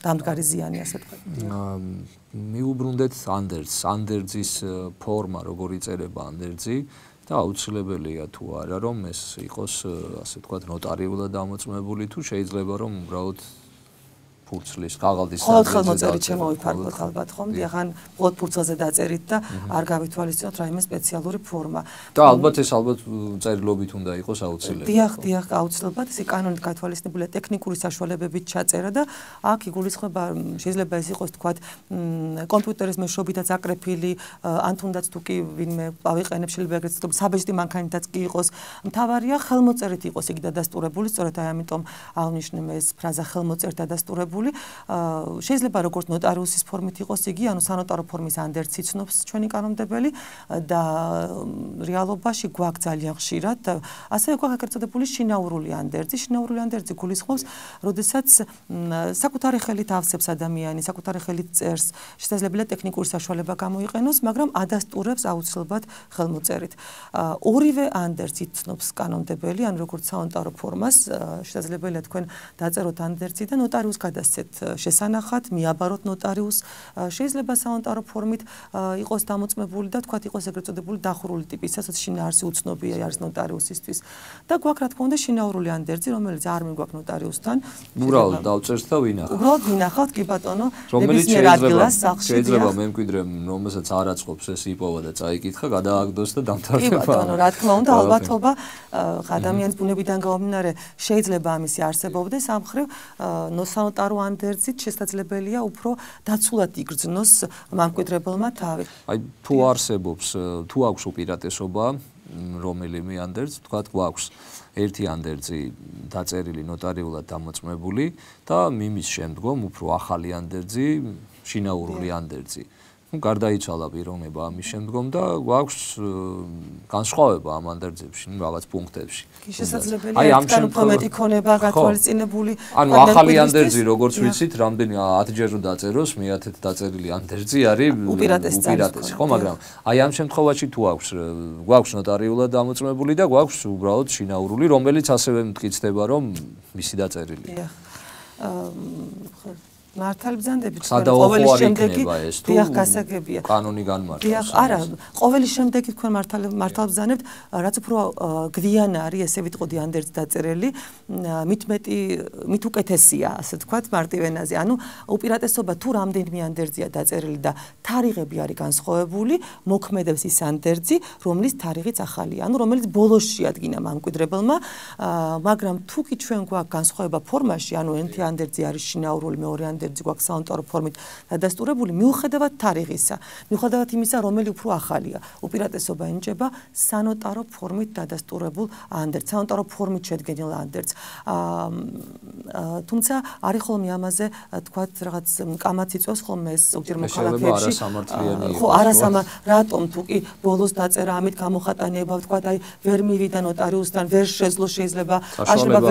დამდგარი ზიანი ასე თქვათ. მიუბრუნდეთ ანდერძის ფორმა, როგორ იწერება ანდერძი და აუცილებელია თუ არა რომ ეს იყოს ასე თქვათ ნოტარიულად ამოწმებული თუ შეიძლება რომ უბრალოდ ფურცლის ყაღალდის ხელმოწერით შემოვიფარგლოთ ალბათ ხომ? დიახან მხოლოდ ფურცელზე დაწერით და არ გავითვალისწინოთ რაიმე სპეციალური ფორმა. და ალბათ ეს წერილობით უნდა იყოს აუცილებელი. დიახ, აუცილებლად ესე კანონით გათვალისწინებულია ტექნიკური საშუალებებით ჩაწერა და აქ იგულისხმება შეიძლება ეს იყოს თქვათ კომპიუტერის მეშვეობითაც აკრეფილი ან თუნდაც თუ კი ვინმე ავიყენებს შეიძლება ეგრეთ წოდებული საბეჭდი მანქანითაც კი იყოს. მთავარია ხელმოწერით იყოს იგი დადასტურებული, სწორედ აი ამიტომ აღნიშნე ეს ფრაზა ხელმოწერით დადასტურებული. შეიძლება როგორც ნოტარიუსის ფორმით იყოს იგი, ანუ სანოტარო ფორმის ანდერძს იცნობს ჩვენი კანონმდებელი და რეალობაში გვაქვს ძალიან ხშირად და ასევე გვაქვს ეგრეთ წოდებული შინაურული ანდერძი. შინაურული ანდერძი გულისხმობს, როდესაც საკუთარი ხელით ავსებს ადამიანი, საკუთარი ხელით წერს, შესაძლებელია ტექნიკური საშუალება გამოიყენოს, მაგრამ ადასტურებს აუცილებლად ხელმოწერით. ორივე ანდერძს იცნობს კანონმდებელი, ანუ როგორც სანოტარო ფორმას, შესაძლებელია თქვენ დაწეროთ ანდერძი და ნოტარიუსს გადასცეთ შესანახად, მიაბაროთ ნოტარიუსს, შეიძლება სანოტარო ფორმით იყოს დამოწმებული და თქვათ იყოს ეგრეთ წოდებული დახურული ტიპის, სადაც შინაარსი უცნობია არის ნოტარიუსისთვის. და გვაქვს რა თქმა უნდა შინაურული ანდერძი, რომელიც არ მიგვაქვს ნოტარიუსთან. უბრალოდ დავწერთ და ვინახავთ. უბრალოდ ვინახავთ, კი ბატონო, ნებისმიერ ადგილას სახლში. შეიძლება მემკვიდრემ, რომელსაც არ აწყობს ეს იპოვა და წაიკითხა, გადააგდოს და დამთავრდება. კი ბატონო, რა თქმა უნდა, ალბათობა ადამიანის ბუნებიდან გამომდინარე შეიძლება ამისი არსებობდეს, ამ მხრივ სანოტარო ანდერძით შესაძლებელია უფრო დაცულად იგრძნოს მემკვიდრებელმა თავი. აი თუ არსებობს, თუ აქვს უპირატესობა რომელიმე ანდერძს, თქვათ გვაქვს ერთი ანდერძი დაწერილი ნოტარიულად დამოწმებული და მიმის შემდგომ უფრო ახალი ანდერძი, შინაურული ანდერძი. გარდაიცვალა პიროვნება ამის შემდგომ და გვაქვს განსხვავება ამ ანდერძებში, რაღაც პუნქტებში. შესაძლებელია ამ უფრო მეტი ქონება გათვალისწინებული. ანუ ახალი ანდერძი, როგორც ვიცით, რამდენი 10-ჯერ დაწეროს, მე-10 დაწერილი ანდერძი არის უპირატესი, ხო, მაგრამ აი ამ შემთხვევაში თუ გვაქვს ნოტარიულად დამოწმებული და გვაქვს უბრალოდ შინაურული, რომელიც ასევე მტკიცდება, რომ მისი დაწერილია. მართალბრძანდებით ყოველი შემდეგი დიახ გასაგებია კანონი განმარტავს. დიახ, არა, ყოველი შემდეგი თქვენ მართალბრძანებთ, რაც უფრო გვიან არის, ესე ვიტყოდი ანდერძი დაწერილი, მით უკეთესია, ასე ვთქვათ, მარტივენაზე. ანუ უპირატესობა თუ რამდენიმე ანდერძია დაწერილი და თარიღები არის განსხვავებული, მოქმედებს ის ანდერძი, რომლის თარიღიც ახალია, ანუ რომელიც ბოლოს შეადგინა მემკვიდრებელმა, მაგრამ თუ კი ჩვენ გვაქვს განსხვავება ფორმაში, ანუ ერთი ანდერძი არის შინაურული, მეორე ანდერძი გვაქვს სანოტარო ფორმით დადასტურებული, მიუხედავად თარიღისა, მიუხედავად იმისა, რომელი უფრო ახალია, უპირატესობა ენიჭება სანოტარო ფორმით დადასტურებულ ანდერძს, სანოტარო ფორმით შედგენილ ანდერძს. თუმცა არის ხოლმე ამაზე, თქვათ, რაღაც კამაც იწვევს ხოლმე ეს ზოგჯერ მოქალაქეებში. ხო, რატომ თუ კი ბოლოს დაწერა ამით გამოხატანება, თქვათ, აი ვერ მივიდა ნოტარიუსთან, ვერ შეძლო, შეიძლება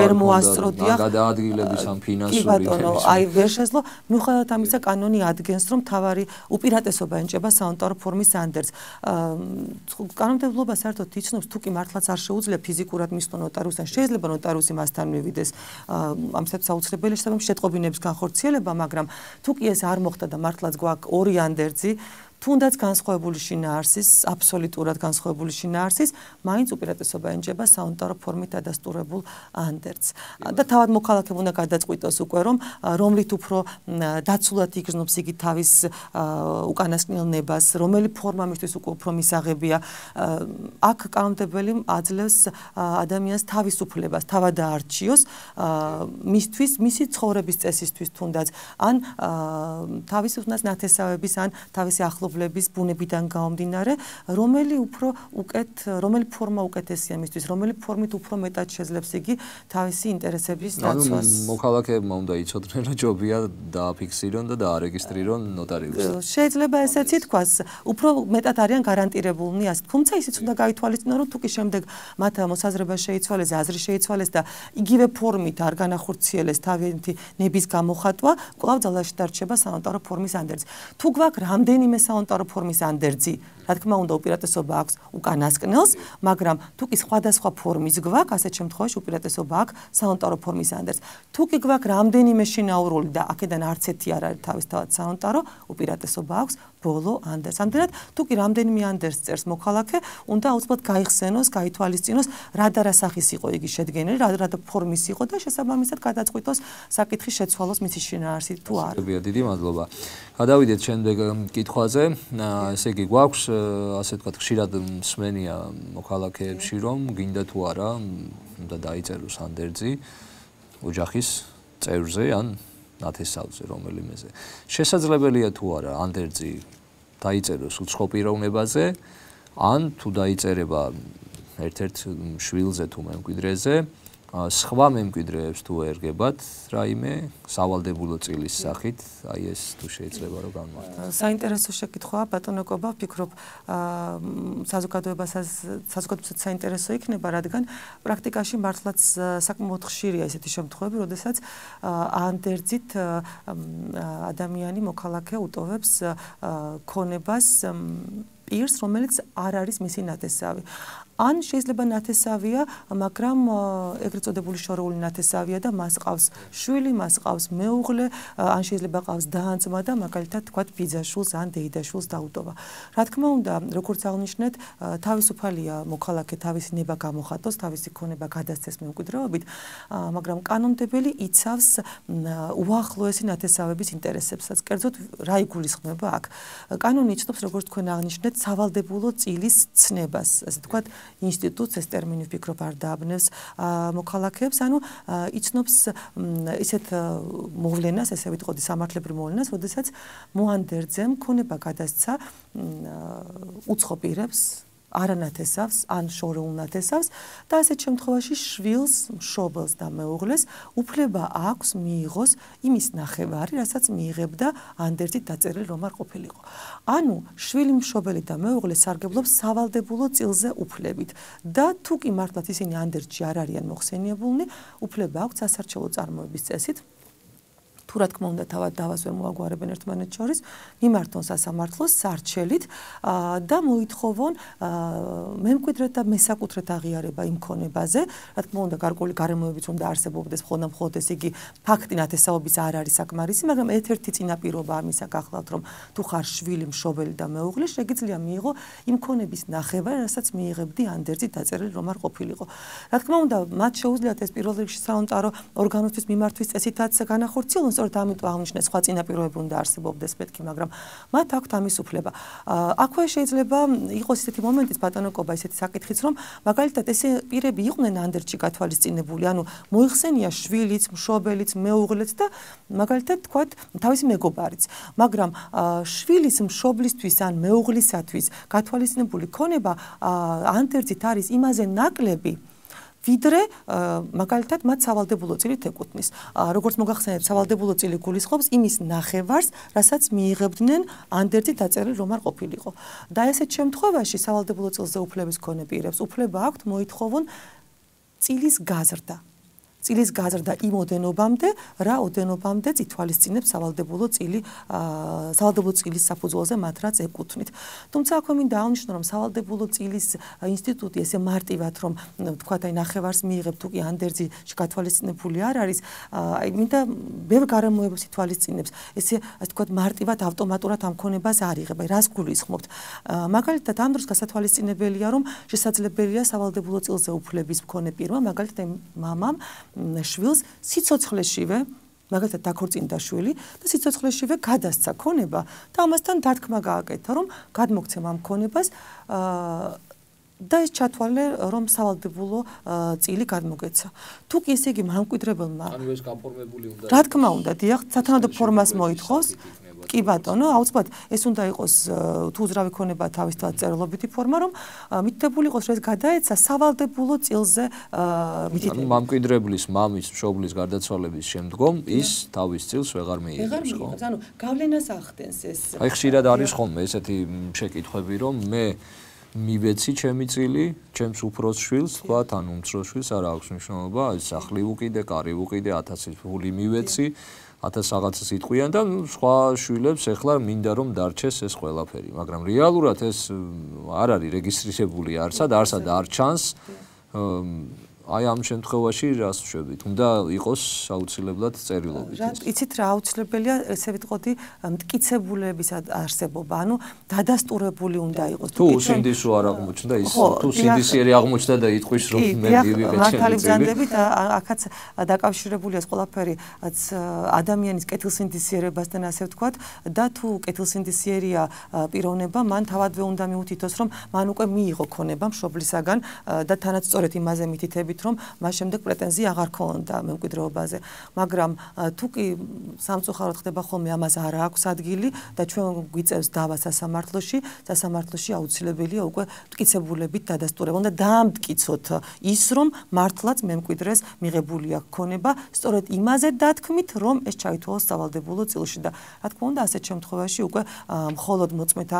ვერ მოასწროდია. გადაადგილების ამ ფინანსური. კი ბატონო, აი ვერ შეძლო. მიუხედავად ამისა, კანონი ადგენს, რომ თავარი უპირატესობა ენიჭება სანოტარო ფორმის ანდერძს. კანონმდებლობა საერთოდ იცნობს, თუ კი მართლაც არ შეუძლია ფიზიკურად მისვლა ნოტარიუსთან, შეიძლება ნოტარიუსი მასთან მივიდეს, ამისათვის აუცილებელია შეტყობინების განხორციელება, მაგრამ თუ კი ეს არ მოხდა და მართლაც გვაქვს ორი ანდერძი, თუნდაც განსხვავებული შინაარსის, აბსოლუტურად განსხვავებული შინაარსის, მაინც უპირატესობა ენიჭება სანოტარო ფორმით დადასტურებულ ანდერძს. და თავად მოქალაქემ უნდა გადაწყვიტოს უკვე, რომ რომლით უფრო დაცულად იგრძნობს იგი თავის უკანასკნელ ნებას, რომელი ფორმა მისთვის უფრო მისაღებია. აქ კანონმდებელი აძლევს ადამიანს თავისუფლებას, თავად დაარჩიოს მისთვის, მისი ცხოვრების წესისთვის თუნდაც, ან თავის ნათესავების, ან თავისი ახლობლების მშობლების ბუნებიდან გამომდინარე, რომელი ფორმა უკეთესია მისთვის, რომელი ფორმით უფრო მეტად შეძლებს იგი თავისი ინტერესების დაცვას. მოქალაქეებმა უნდა იცოდნენ, რომ ჯობია დააფიქსირონ და დაარეგისტრირონ ნოტარიუსთან. შეიძლება ესეც ითქვას, უფრო მეტად არიან გარანტირებულნი ასე. თუმცა ისიც უნდა გაითვალისწინონ, რომ თუ კი შემდეგ მათ მოსაზრება შეიცვალეს, აზრი შეიცვალეს და იგივე ფორმით არ განახორციელეს თავიანთი ნების გამოხატვა, კვლავ ძალაში დარჩება სანოტარო ფორმის ანდერძი. თუ გვაქვს რამდენიმე სანოტარო ფორმის ანდერძი, რა თქმა უნდა უპირატესობა აქვს უკანასკნელს, მაგრამ თუ კი სხვადასხვა ფორმის გვაქვს, ასეთ შემთხვევაში უპირატესობა აქვს სანოტარო ფორმის ანდერძს. თუ კი გვაქვს რამდენიმე შინაურული და აქედან არც ერთი არ არის თავისთავად სანოტარო, უპირატესობა აქვს ბოლო ანდერძს. ამდენად, თუ კი რამდენიმე ანდერძს წერს მოქალაქე, უნდა აუცილებლად გაიხსენოს, გაითვალისწინოს, რა და რა სახის იყო იგი შედგენილი, რა და ფორმის იყო და შესაბამისად გადაწყვიტოს საკითხის შეცვალოს მისი შინაარსით თუ არა. დიდი მადლობა. გადავიდეთ შემდეგ კითხვაზე. ესე იგი გვაქვს ასე ვთქვათ, ხშირად მსმენია მოქალაქეებში, რომ გინდა თუ არა უნდა დაიწეროს ანდერძი ოჯახის წევრზე ან ნათესავზე რომელიმეზე. შესაძლებელია თუ არა ანდერძი დაიწეროს უცხო პიროვნებაზე, ან თუ დაიწერება ერთ-ერთ შვილზე თუ მემკვიდრეზე, სხვა მემკვიდრეებს თუ ერგებათ რაიმე სავალდებულო წილის სახით, აი ეს თუ შეიძლება რომ განმარტო. საინტერესო შეკითხვაა ბატონო კობა, ვფიქრობ საზოგადოებასაც საინტერესო იქნება, რადგან პრაქტიკაში მართლაც საკმაოდ ხშირია ესეთი შემთხვევები, როდესაც ანდერძით ადამიანი მოქალაქე უტოვებს ქონებას პირს, რომელიც არ არის მისი ნათესავი. ან შეიძლება ნათესავია, მაგრამ ეგრეთ წოდებული შორეული ნათესავია და მას ყავს შვილი, მას ყავს მეუღლე, ან შეიძლება ყავს და-ძმა და მაგალითად თქვათ ბიძაშვილს ან დეიდაშვილს დაუტოვა. რა თქმა უნდა, როგორც აღნიშნეთ, თავისუფალია მოქალაქე თავისი ნება გამოხატოს, თავისი ქონება გადასცეს მემკვიდრეობით, მაგრამ კანონმდებელი იცავს უახლოესი ნათესავების ინტერესებსაც. კერძოდ რა იგულისხმება აქ? კანონი იცნობს, როგორც თქვენ აღნიშნეთ, სავალდებულო წილის ცნებას, ასე თქვათ, ინსტიტუტს ეს ტერმინი ვფიქრობ არ დააბნევს მოქალაქეებს, ანუ იცნობს ისეთ მოვლენას, ესე ვიტყოდი სამართლებრივ მოვლენას, როდესაც მოანდერძემ ქონება გადასცა უცხო პირებს, არანათესავს ან შორეულ ნათესავს და ასეთ შემთხვევაში შვილს, მშობელს და მეუღლეს უფლება აქვს მიიღოს იმის ნახევარი, რასაც მიიღებდა ანდერძით დაწერილი რომ არ ყოფილიყო. ანუ შვილი, მშობელი და მეუღლე სარგებლობს სავალდებულო წილზე უფლებით და თუ კი მართლაც ისინი ანდერძში არ არიან მოხსენიებულნი, უფლება აქვთ სასარჩელო წარმოების წესით თუ რა თქმა უნდა თავად დავას ვერ მოაგვარებენ ერთმანეთს შორის, მიმართონ სასამართლოს სარჩელით და მოითხოვონ მემკვიდრედ და მესაკუთრედ აღიარება იმ ქონებაზე. რა თქმა უნდა, გარკვეული გარემოებიც უნდა არსებობდეს, მხოლოდ ეს იგი ფაქტი ნათესაობის არ არის საკმარისი, მაგრამ ერთ-ერთი წინაპირობა ამისა გახლავთ, რომ თუ ხარ შვილი, მშობელი და მეუღლე, შეგიძლია მიიღო იმ ქონების ნახევარი, რასაც მიიღებდი ანდერძით დაწერილი რომ არ ყოფილიყო. რა თქმა უნდა, მათ შეუძლიათ ეს პირველ რიგში საონტარო ორგანოსთვის მიმართვის წესითაც განახორციელონ, სწორედ ამიტომ აღნიშნეს სხვა წინაპირობები უნდა არსებობდეს მეთქი, მაგრამ მათ აქვთ ამის უფლება. აქვე შეიძლება იყოს ისეთი მომენტიც ბატონო კობა, ისეთი საკითხიც, რომ მაგალითად ესე პირები იყვნენ ანდერძში გათვალისწინებული, ანუ მოიხსენია შვილიც, მშობელიც, მეუღლეც და მაგალითად თქვათ თავისი მეგობარიც, მაგრამ შვილის, მშობლისთვის ან მეუღლისათვის გათვალისწინებული ქონება ანდერძით არის იმაზე ნაკლები, ვიდრე მაგალითად მათ სავალდებულო წილით ეკუთვნის. როგორც მოგახსენებთ, სავალდებულო წილი გულისხმობს იმის ნახევარს, რასაც მიიღებდნენ ანდერძით დაწერილი რომ არ ყოფილიყო. და ესეთ შემთხვევაში სავალდებულო წილზე უფლების მქონე პირებს უფლება აქვთ მოითხოვონ წილის გაზრდა. წილის გაზრდა იმ ოდენობამდე, რა ოდენობამდე ითვალისწინებს სავალდებულო წილის საფუძველზე მათ რაც ეკუთვნით. თუმცა აქვე მინდა აღნიშნო, რომ სავალდებულო წილის ინსტიტუტი ესე მარტივად, რომ თქვათ აი ნახევარს მიიღებ, თუ კი ანდერძში გათვალისწინებული არ არის, აი მინდა ბევრ გარემოებას ითვალისწინებს. ესე ასე თქვათ მარტივად ავტომატურად ამ ქონებას არ იღებ. აი რას გულისხმობთ? მაგალითად ამ დროს გასათვალისწინებელია, რომ შესაძლებელია სავალდებულო წილზე უფლების მქონე პირმა, მაგალითად მამამ შვილს სიცოცხლეშივე მაგალითად დაქორწინდა შვილი და სიცოცხლეშივე გადასცა ქონება და ამასთან დათქმა გააკეთა, რომ გადმოგცემ ამ ქონებას და ეს ჩათვალე, რომ სავალდებულო წილი გადმოგეცა. თუ კი ესე იგი მემკვიდრებელმა ანუ ეს გაფორმებული უნდა რა თქმა უნდა, დიახ, სათანადო ფორმას მოითხოვს. კი ბატონო, აუცილებლად ეს უნდა იყოს თუ უძრავი ქონება თავისთავად წერილობითი ფორმა, რომ მითითებული იყოს, რომ ეს გადაეცა სავალდებულო წილზე მითითებით. მამკვიდრებლის მამის მშობლის გარდაცვალების შემდგომ ის თავის წილს ვეღარ მიიღებს, ხო? ანუ გავლენას ახდენს ეს. აი ხშირად არის ხოლმე ესეთი შეკითხვები, რომ მე მივეცი ჩემი წილი, ჩემს უფროს შვილს, თქვათ, ან უმცროს შვილს არ აქვს მნიშვნელობა, სახლი უკიდე, კარი უკიდე, 1000 ფული მივეცი, 1000 რაღაცას იტყვიან და სხვა შვილებს ეხლა მინდა რომ დარჩეს ეს ყველაფერი, მაგრამ რეალურად ეს არ არის რეგისტრირებული არსად არ ჩანს. აი ამ შემთხვევაში რას ვშვებით? უნდა იყოს აუცილებლად წერილობით. იცით რა აუცილებელია, ესე ვიტყოდი, მტკიცებულების არსებობა, ანუ დადასტურებული უნდა იყოს. თუ სინდისო არ აღმოჩნდა ის, თუ სინდისიერი აღმოჩნდა და იტყვის რომ მე მივიღე მართალი ბრძანდებით, აქაც დაკავშირებულია ეს ყველაფერი ადამიანის კეთილსინდისიერებასთან, ასე ვთქვათ, და თუ კეთილსინდისიერია პიროვნება, მან თავადვე უნდა მიუთითოს, რომ მან უკვე მიიღო ქონება მშობლისაგან და თანაც სწორედ იმაზე მითითებით რომ მას შემდეგ პრეტენზია აღარ ქონდა მემკვიდრეობაზე, მაგრამ თუ კი სამწუხაროდ ხდება ხოლმე ამას არ აქვს ადგილი და ჩვენ გვიწევს დავა სასამართლოში აუცილებელია უკვე მტკიცებულებით დადასტურება. უნდა დაამტკიცოთ ის, რომ მართლაც მემკვიდრეს მიღებული აქვს ქონება, სწორედ იმაზე დათქმით, რომ ეს ჩაითვალოს სავალდებულო წილში და რა თქმა უნდა, ასეთ შემთხვევაში უკვე მხოლოდ მოწმეთა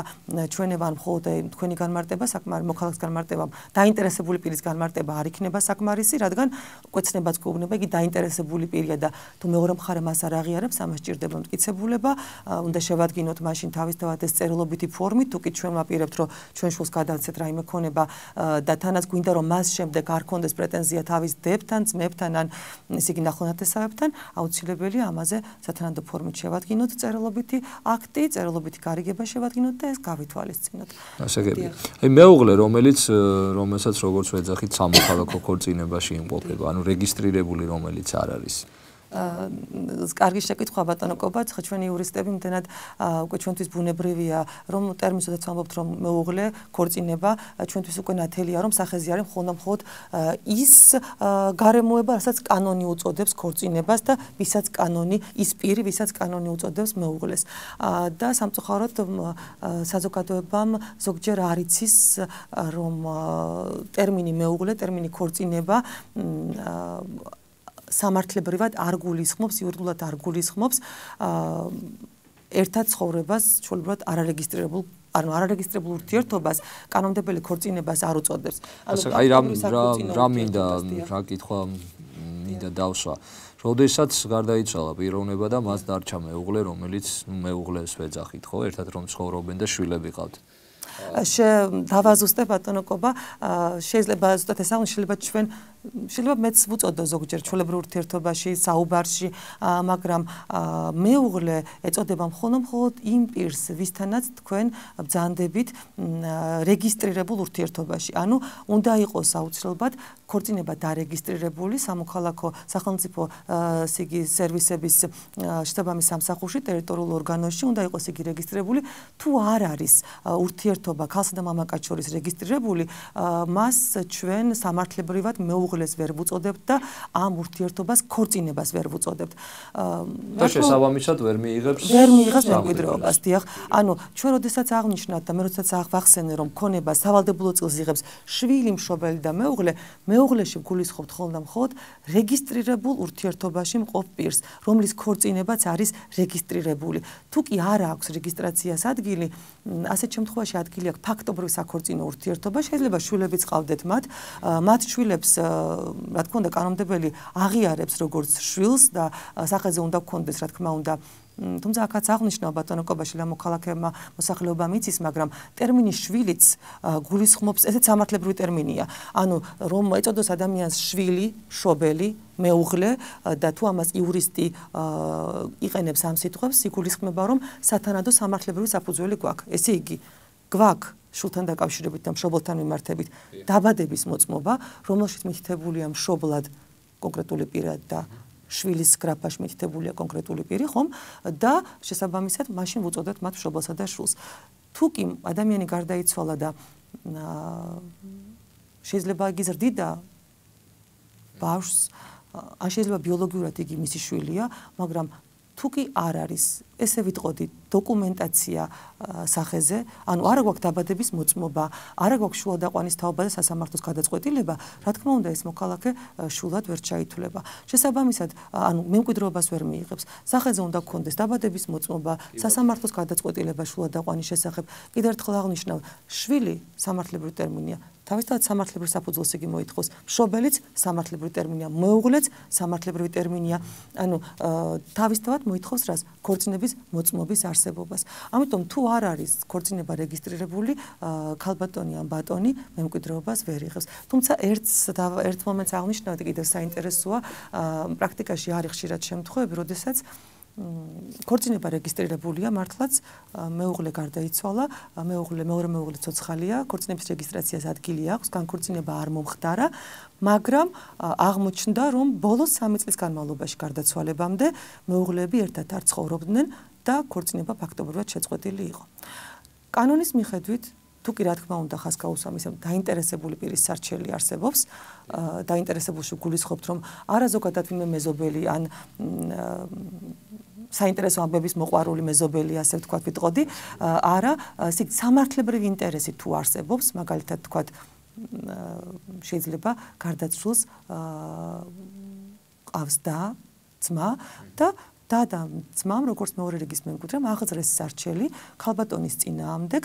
ჩვენება ან მხოლოდ თქვენი განმარტება, მოქალაქის განმარტება, დაინტერესებული პირის განმარტება არ იქნება საკმარისი, რადგან კვეცნებაც გვეუბნება, იგი დაინტერესებული პირია და თუ მეორე მხარე მას არ აღიარებს, ამას ჭირდება მტკიცებულება, უნდა შევადგინოთ მაშინ თავისთავად ეს წერილობითი ფორმით, თუ კი ჩვენ ვაპირებთ, რომ ჩვენ შულს გადავცეთ რაიმე ქონება და თანაც გვინდა, რომ მას შემდეგ არ ქონდეს პრეტენზია თავის დებთან, ძმებთან ან ესე იგი ნახონათესავებთან, აუცილებელია ამაზე სათანადო ფორმით შევადგინოთ წერილობითი აქტი, წერილობითი გარიგება შევადგინოთ და ეს გავითვალისწინოთ. ასე გები. აი მეუღლე, რომელსაც როგორც ვეძახით სამოქალაქო ქორწინებაში იმყოფება, ანუ რეგისტრირებული რომელიც არ არის. კარგი შეკითხვა ბატონო კობაც, ხო ჩვენი იურისტები მთენად უკვე ჩვენთვის ბუნებრივია, რომ ტერმინს როდესაც ვამბობთ, რომ მეუღლე ქორწინება, ჩვენთვის უკვე ნათელია, რომ სახეზე არის მხოლოდ ის გარემოება, რასაც კანონი უწოდებს ქორწინებას და ვისაც კანონი, ის პირი, ვისაც კანონი უწოდებს მეუღლეს. და სამწუხაროდ საზოგადოებამ ზოგჯერ არ იცის, რომ ტერმინი მეუღლე, ტერმინი ქორწინება სამართლებრივად არ გულისხმობს, იურიდიულად არ გულისხმობს ერთად ცხოვრებას, ჩვეულებრივად არარეგისტრირებულ არარეგისტრირებულ ურთიერთობას კანონმდებელი ქორწინებას არ უწოდებს. აი რა მინდა რა კითხვა მინდა დავსვა. როდესაც გარდაიცვალა პიროვნება და მას დარჩა მეუღლე, რომელიც მეუღლეს ვეძახით, ხო, ერთად რომ ცხოვრობენ და შვილები ყავთ. დავაზუსტე ბატონო კობა, შეიძლება ზუსტად ეს აღნიშნული, შეიძლება მეც ვუწოდო ზოგჯერ ჩვეულებრივ ურთიერთობაში, საუბარში, მაგრამ მეუღლე ეწოდება მხოლოდ იმ პირს, ვისთანაც თქვენ ბრძანდებით რეგისტრირებულ ურთიერთობაში. ანუ უნდა იყოს აუცილებლად ქორწინება დარეგისტრირებული სამოქალაქო სახელმწიფო სერვისების შესაბამის სამსახურში, ტერიტორიულ ორგანოში უნდა იყოს იგი რეგისტრირებული. თუ არ არის ურთიერთობა ქალსა და მამაკაც შორის რეგისტრირებული, მას ჩვენ სამართლებრივად მეუღლეს ვერ ვუწოდებთ და ამ ურთიერთობას ქორწინებას ვერ ვუწოდებთ. და შესაბამისად ვერ მიიღებს მემკვიდრეობას, დიახ. ანუ ჩვენ როდესაც აღნიშნავთ და მე როდესაც აღახსენე, რომ ქონება სავალდებულო წილს იღებს შვილი, მშობელი და მეუღლეში გულისხმობთ მხოლოდ რეგისტრირებულ ურთიერთობაში მყოფ პირს, რომლის ქორწინებაც არის რეგისტრირებული. თუ კი არ აქვს რეგისტრაციას ადგილი, ასეთ შემთხვევაში ადგილი აქვს ფაქტობრივ საქორწინო ურთიერთობა, შეიძლება შვილებიც ყავდეთ მათ შვილებს რა თქმა უნდა კანონმდებელი აღიარებს როგორც შვილს და სახეზე უნდა გქონდეს რა თქმა უნდა თუმცა აქაც აღნიშნავ ბატონო კობაში მოქალაქეებმა მოსახლეობამ იცის, მაგრამ ტერმინი შვილიც გულისხმობს, ესეც სამართლებრივი ტერმინია. ანუ რომ ეწოდოს ადამიანს შვილი, მშობელი, მეუღლე და თუ ამას იურისტი იყენებს ამ სიტყვებს, იგულისხმება რომ სათანადო სამართლებრივი საფუძველი გვაქვს. ესე იგი, გვაქვს შულთან დაკავშირებით და მშობელთან მიმართებით დაბადების მოწმობა, რომელშიც მითითებულია მშობლად კონკრეტული პირად და შვილის გრაფაში მითითებულია კონკრეტული პირი, ხომ? და შესაბამისად მაშინ ვუწოდებთ მათ მშობელსა და შვილს. თუ კი ადამიანი გარდაიცვალა და შეიძლება იგიზრდიდა ბავშვს, ან შეიძლება ბიოლოგიურად იგი მისი შვილია, მაგრამ თუ კი არ არის ესე ვიტყოდი დოკუმენტაცია სახეზე, ანუ არა გვაქვს დაბადების მოწმობა, არა გვაქვს შუადაყვანის თაობა და სასამართლოს გადაწყვეტილება, რა თქმა უნდა ეს მოქალაქე შულად ვერ ჩაითვლება. შესაბამისად, ანუ მემკვიდრეობას ვერ მიიღებს. სახეზე უნდა გქონდეს დაბადების მოწმობა, სასამართლოს გადაწყვეტილება შუადაყვანის შესახებ. კიდევ ერთხელ აღნიშნავ, შვილი სამართლებრივი ტერმინია. თავისთავად სამართლებრივ საფუძველს იგი მოითხოვს. მშობელიც სამართლებრივი ტერმინია, მეუღლეც სამართლებრივი ტერმინია. ანუ თავისთავად მოითხოვს რას? ქორწინების მოწმობის არსებობას. ამიტომ თუ არ არის ქორწინება რეგისტრირებული, ქალბატონი ან ბატონი მემკვიდრეობას ვერ იღებს. თუმცა ერთ მომენტს აღნიშნავდი, კიდევ საინტერესოა, პრაქტიკაში არის ხშირად შემთხვევები, როდესაც ქორწინება რეგისტრირებულია, მართლაც მეუღლე გარდაიცვალა, მეორე მეუღლე ცოცხალია, ქორწინების რეგისტრაციას ადგილი აქვს, განქორწინება არ მომხდარა, მაგრამ აღმოჩნდა, რომ ბოლოს 3 წლის განმავლობაში გარდაცვალებამდე მეუღლეები ერთად არ ცხოვრობდნენ და ქორწინება ფაქტობრივად შეწყვეტილი იყო. კანონის მიხედვით თუ კი რა თქმა უნდა ხაზგაუსვამის დაინტერესებული პირის სარჩელი არსებობს, დაინტერესებულში გულისხმობთ, რომ არა ზოგადად ვინმე მეზობელი ან საინტერესო ამბების მოყვარული მეზობელი, ასე ვთქვათ, ვიტყოდი, არა, სამართლებრივი ინტერესი თუ არსებობს, მაგალითად ვთქვათ, შეიძლება გარდაცვლილს ყავს და ძმა და და ძმამ, როგორც მეორე რიგის მემკვიდრემ, აღძრეს სარჩელი ქალბატონის წინააღმდეგ,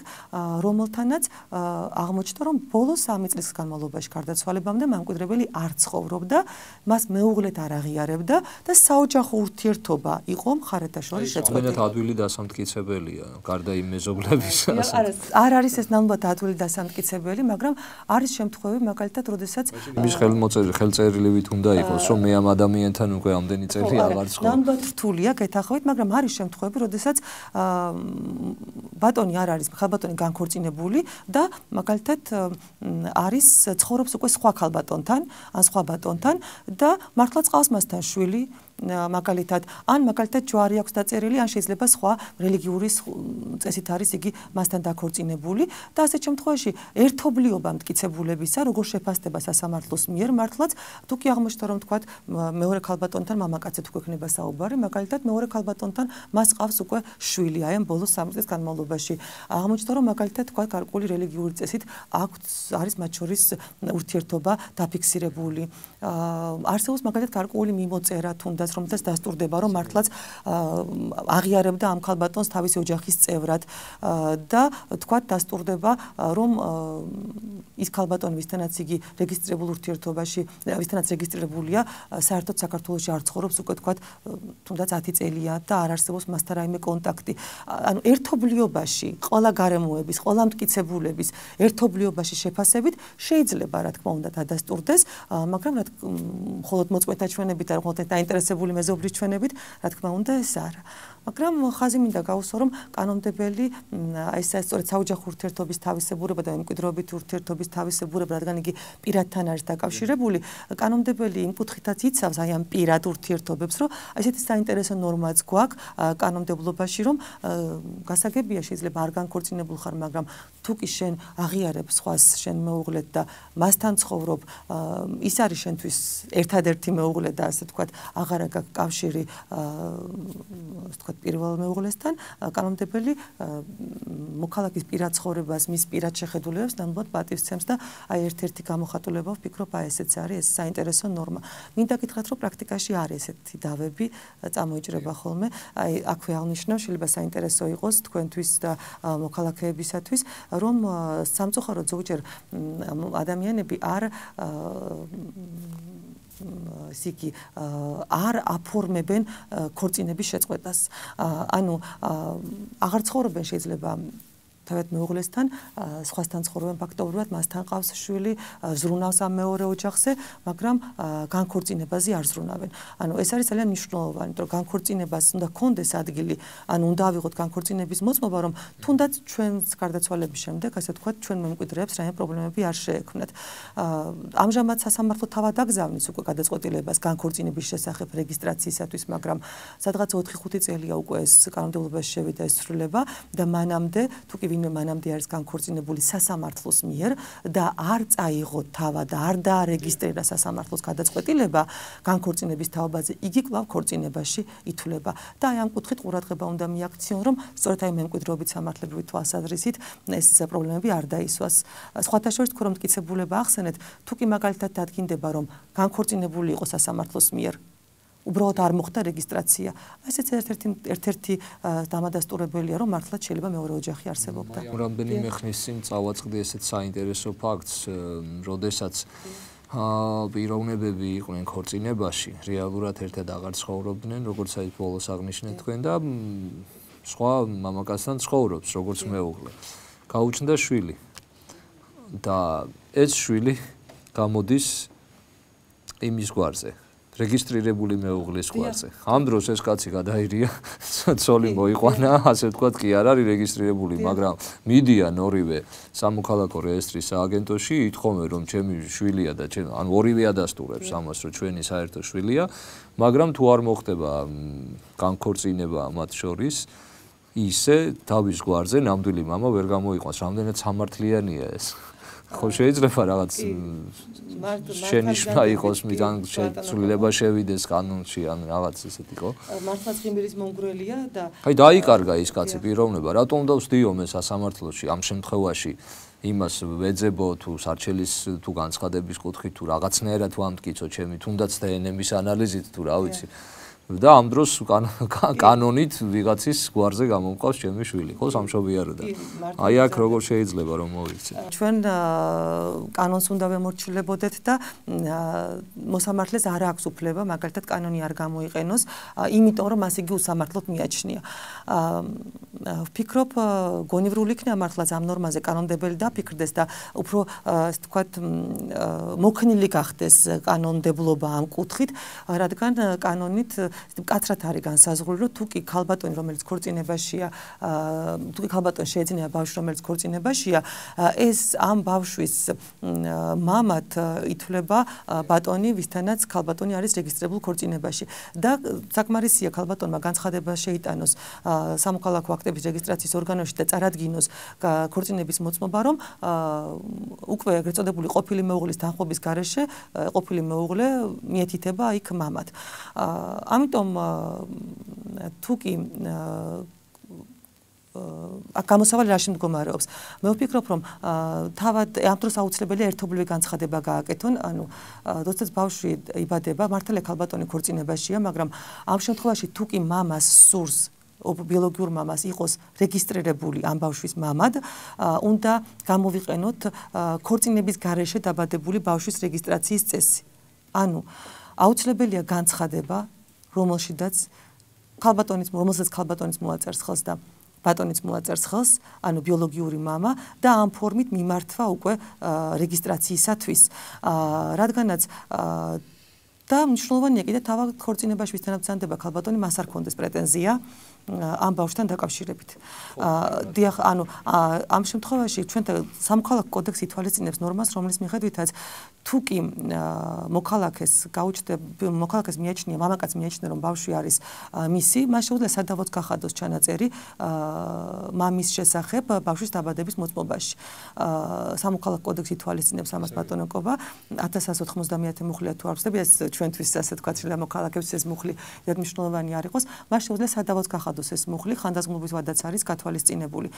რომელთანაც აღმოჩნდა, რომ ბოლოს 3 წლის განმავლობაში გარდაცვალებამდე მემკვიდრებელი არ ცხოვრობდა, მას მეუღლედ არ აღიარებდა და საოჯახო ურთიერთობა იყო მხარეთა შორის შეწყვეტილი. ამენად ადვილი დასამტკიცებელია, გარდა იმ მეზობლების. არ არის ეს ნამდვილად ადვილი დასამტკიცებელი, მაგრამ არის შემთხვევები, მაგალითად, როდესაც იმის ხელწერილივით უნდა იყოს, რომ მე ამ ადამიანთან უკვე ამდენი წელი აღარ ცხოვრობ. ნამდვილად რთულია გეთახავით, მაგრამ არის შემთხვევები, როდესაც ბატონი არ არის, ხალბატონი განქორწინებული და მაგალითად არის ცხოვრობს უკვე სხვა ხალბატონთან, ან სხვა ბატონთან და მართლაც ყავს მასთან შვილი, მაგალითად ჯვარი აქვს დაწერილი, ან შეიძლება სხვა რელიგიური წესით არის იგი მასთან დაქორწინებული და ასეთ შემთხვევაში ერთობლიობა მტკიცებულებისა, როგორ შეფასდება სასამართლოს მიერ, მართლაც თუ კი აღმოჩნდა, რომ თქვათ მეორე ქალბატონთან მამაკაცად უკვე იქნება საუბარი, მაგალითად მეორე ქალბატონთან მას ყავს უკვე შვილი, აი ამ ბოლოს 3 წლის განმავლობაში. აღმოჩნდა, რომ მაგალითად თქვათ გარკვეული რელიგიური წესით არის მათ შორის ურთიერთობა დაფიქსირებული. არსებობს მაგალითად გარკვეული მიმოწერა თუნდაც რომელსაც დასტურდება, რომ მართლაც აღიარებდა ამ ქალბატონს თავისი ოჯახის წევრად და თქვათ დასტურდება, რომ ის ქალბატონი, ვისთანაც იგი რეგისტრირებულ ურთიერთობაში, ვისთანაც რეგისტრირებულია, საერთოდ საქართველოში არ ცხოვრობს უკვე თქვათ თუნდაც 10 წელია და არ არსებობს მასთან რაიმე კონტაქტი. ანუ ერთობლიობაში, ყველა გარემოების, ყველა მტკიცებულების ერთობლიობაში შეფასებით შეიძლება რა თქმა უნდა დადასტურდეს, მაგრამ მხოლოდ მოწმეთა ჩვენებით არ მხოლოდ დაინტერესებული მეზობლის ჩვენებით, რა თქმა უნდა ეს არა. მაგრამ ხაზი მინდა გაუსვა, რომ კანონმდებელი ეს სწორედ საოჯახო ურთიერთობის თავისებურება და მემკვიდრეობით ურთიერთობის თავისებურება, რადგან იგი პირადთან არის დაკავშირებული, კანონმდებელი იმ კუთხითაც იცავს აი ამ პირად ურთიერთობებს, რომ ესეთი საინტერესო ნორმაც გვაქვს კანონმდებლობაში, რომ გასაგებია შეიძლება არ განქორწინებულ ხარ, მაგრამ თუ კი შენ აღიარებ სხვას შენ მეუღლედ და მასთან ცხოვრობ, ის არის შენთვის ერთადერთი მეუღლე და ასე ვთქვათ, აღარ აქვს კავშირი ვთქვათ პირველ მეუღლესთან, კანონმდებელი მოქალაქის პირად ცხოვრებას, მის პირად შეხედულებებს ნამდვილად პატივსცემს და აი ერთ-ერთი გამოხატულება ვფიქრობ, აი ესეც არის ეს საინტერესო ნორმა. მინდა გითხრათ, რომ პრაქტიკაში არის ესეთი დავები, წამოიჭრება ხოლმე, აი აქვე აღნიშნავ, შეიძლება საინტერესო იყოს თქვენთვის და მოქალაქეებისათვის, რომ სამწუხაროდ ზოგჯერ ადამიანები არ სიკი არ აფორმებენ ქორწინების შეწყვეტას. ანუ აღარ ცხოვრობენ შეიძლება თავად მეუღლესთან, სხვასთან ცხოვრობენ ფაქტობრივად, მასთან ყავს შვილი, ზრუნავს ამ მეორე ოჯახზე, მაგრამ განქორწინებაზე არ ზრუნავენ. ანუ ეს არის ძალიან მნიშვნელოვანი, რომ განქორწინებას უნდა გქონდეს ადგილი, ანუ უნდა ავიღოთ განქორწინების მოწმობა, რომ თუნდაც ჩვენს გარდაცვალების შემდეგ, ასე ვთქვათ, ჩვენ მემკვიდრეებს რაიმე პრობლემები არ შეექმნათ. ამჟამად სასამართლო თავად აგზავნის უკვე გადაწყვეტილებას განქორწინების შესახებ რეგისტრაციისათვის, მაგრამ სადღაც 4-5 წელია უკვე ეს კანონმდებლობაში შევიდა ეს ცვლილება და მანამდე თუ კი ვინმე მანამდე არის განქორწინებული სასამართლოს მიერ და არ წაიღო თავად და არ დაარეგისტრირა სასამართლოს გადაწყვეტილება განქორწინების თაობაზე, იგი კვლავ ქორწინებაში ითვლება. და აი ამ კუთხით ყურადღება უნდა მიაქციონ, რომ სწორედ აი მემკვიდრეობით სამართლებრივი თვალსაზრისით ეს პრობლემები არ დაისვას. სხვათა შორის თქვენ რომ მტკიცებულება ახსენეთ, თუ კი მაგალითად დადგინდება, რომ განქორწინებული იყო სასამართლოს მიერ, უბრალოდ არ მოხდა რეგისტრაცია. ესეც ერთ-ერთი დამადასტურებელია, რომ მართლაც შეიძლება მეორე ოჯახი არსებობდა. რამდენიმე ხნის წინ წავაწყდი ესეთ საინტერესო ფაქტს, როდესაც პიროვნებები იყვნენ ქორწინებაში, რეალურად ერთად აღარ ცხოვრობდნენ, როგორც აი ბოლოს აღნიშნეთ თქვენ და სხვა მამაკაცთან ცხოვრობს, როგორც მეუღლე. გაუჩნდა შვილი. და ეს შვილი გამოდის იმის გვარზე. რეგისტრირებული მეუღლის გვარზე. ამ დროს ეს კაცი გადაირია, ცოლი მოიყვანა, ასე ვთქვათ, კი არ არის რეგისტრირებული, მაგრამ მიდიან ორივე სამოქალაქო რეესტრის სააგენტოში, ითხოვენ რომ ჩემი შვილია და ანუ ორივე ადასტურებს ამას, რომ ჩვენი საერთო შვილია, მაგრამ თუ არ მოხდება განქორწინება მათ შორის, ისე თავის გვარზე ნამდვილი მამა ვერ გამოიყვანს. რამდენად სამართლიანია ეს. ხო შეიძლება რაღაც შენიშვნა იყოს, მიდან შეცვლილება შევიდეს კანონში ან რაღაც ისეთი ხო? მართლაც ღიმილის მომგვრელია და აი დაიკარგა ის კაცი პიროვნება, რატომ უნდა ვსდიო მე სასამართლოში ამ შემთხვევაში იმას ვეძებო თუ სარჩელის თუ განცხადების კუთხით თუ რაღაცნაირად ვამტკიცო ჩემი თუნდაც დნმ-ის ანალიზით თუ რა ვიცი. და ამ დროს კანონით ვიღაცის გვარზე გამომყავს ჩემი შვილი, ხო, სამშობიაროდან. აი აქ როგორ შეიძლება რომ მოვიქცეთ. ჩვენ კანონს უნდა ვემორჩილებოდეთ და მოსამართლეს არ აქვს უფლება, მაგალითად კანონი არ გამოიყენოს, იმიტომ რომ მას იგი უსამართლოდ მიაჩნია. ვფიქრობ, გონივრული იქნება მართლაც ამ ნორმაზე კანონდებელი დაფიქრდეს და უფრო ასე ვთქვათ მოქნილი გახდეს კანონმდებლობა ამ კუთხით, რადგან კანონით მკაცრად არის განსაზღვრული, რომ თუ კი ქალბატონი, რომელიც ქორწინებაშია, თუ კი ქალბატონი შეეძინება ბავშვს, რომელიც ქორწინებაშია, ეს ამ ბავშვის მამად ითვლება ბატონი, ვისთანაც ქალბატონი არის რეგისტრირებული ქორწინებაში. და საკმარისია ქალბატონმა განცხადება შეიტანოს სამოქალაქო აქტების რეგისტრაციის ორგანოში და წარადგინოს ქორწინების მოწმობა, რომ უკვე ეგრეთ წოდებული ყოფილი მეუღლის თანხმობის გარეშე ყოფილი მეუღლე მიეთითება იქ მამად. ამიტომ თუ კი გამოსავალი რაში მდგომარეობს? მე ვფიქრობ, რომ თავად ამ დროს აუცილებელია ერთობლივი განცხადება გააკეთონ, ანუ როდესაც ბავშვი იბადება, მართალია ქალბატონი ქორწინებაშია, მაგრამ ამ შემთხვევაში თუ კი მამას სურს ბიოლოგიურ მამას იყოს რეგისტრირებული ამ ბავშვის მამად, უნდა გამოვიყენოთ ქორწინების გარეშე დაბადებული ბავშვის რეგისტრაციის წესი. ანუ აუცილებელია განცხადება, რომელსაც ქალბატონის მოაწერს ხელს და ბატონის მოაწერს ხელს, ანუ ბიოლოგიური მამა და ამ ფორმით მიმართვა უკვე რეგისტრაციისათვის, რადგანაც და მნიშვნელოვანია კიდე თავად ქორწინებაში ვისთანაც ბრძანდება ქალბატონი, მას არ ქონდეს პრეტენზია ამ ბავშვთან დაკავშირებით. დიახ, ანუ ამ შემთხვევაში ჩვენთან სამოქალაქო კოდექსი ითვალისწინებს ნორმას, რომლის მიხედვითაც თუ კი მოქალაქეს მიაჩნია, მამაკაც მიაჩნია, რომ ბავშვი არის მისი, მას შეუძლია სადავოც გახადოს ჩანაწერი მამის შესახებ ბავშვის დაბადების მოწმობაში. სამოქალაქო კოდექსი ითვალისწინებს ამას ბატონოკობა 1190 მუხლია თუ არ ვცდები, ეს ჩვენთვის ასე თქვა შეიძლება მოქალაქეებს ეს მუხლი მნიშვნელოვანი არ იყოს, მას შეუძლია სადავოც გახადოს ეს მუხლი, ხანდაზმულობის ვადაც არის გათვალისწინებული.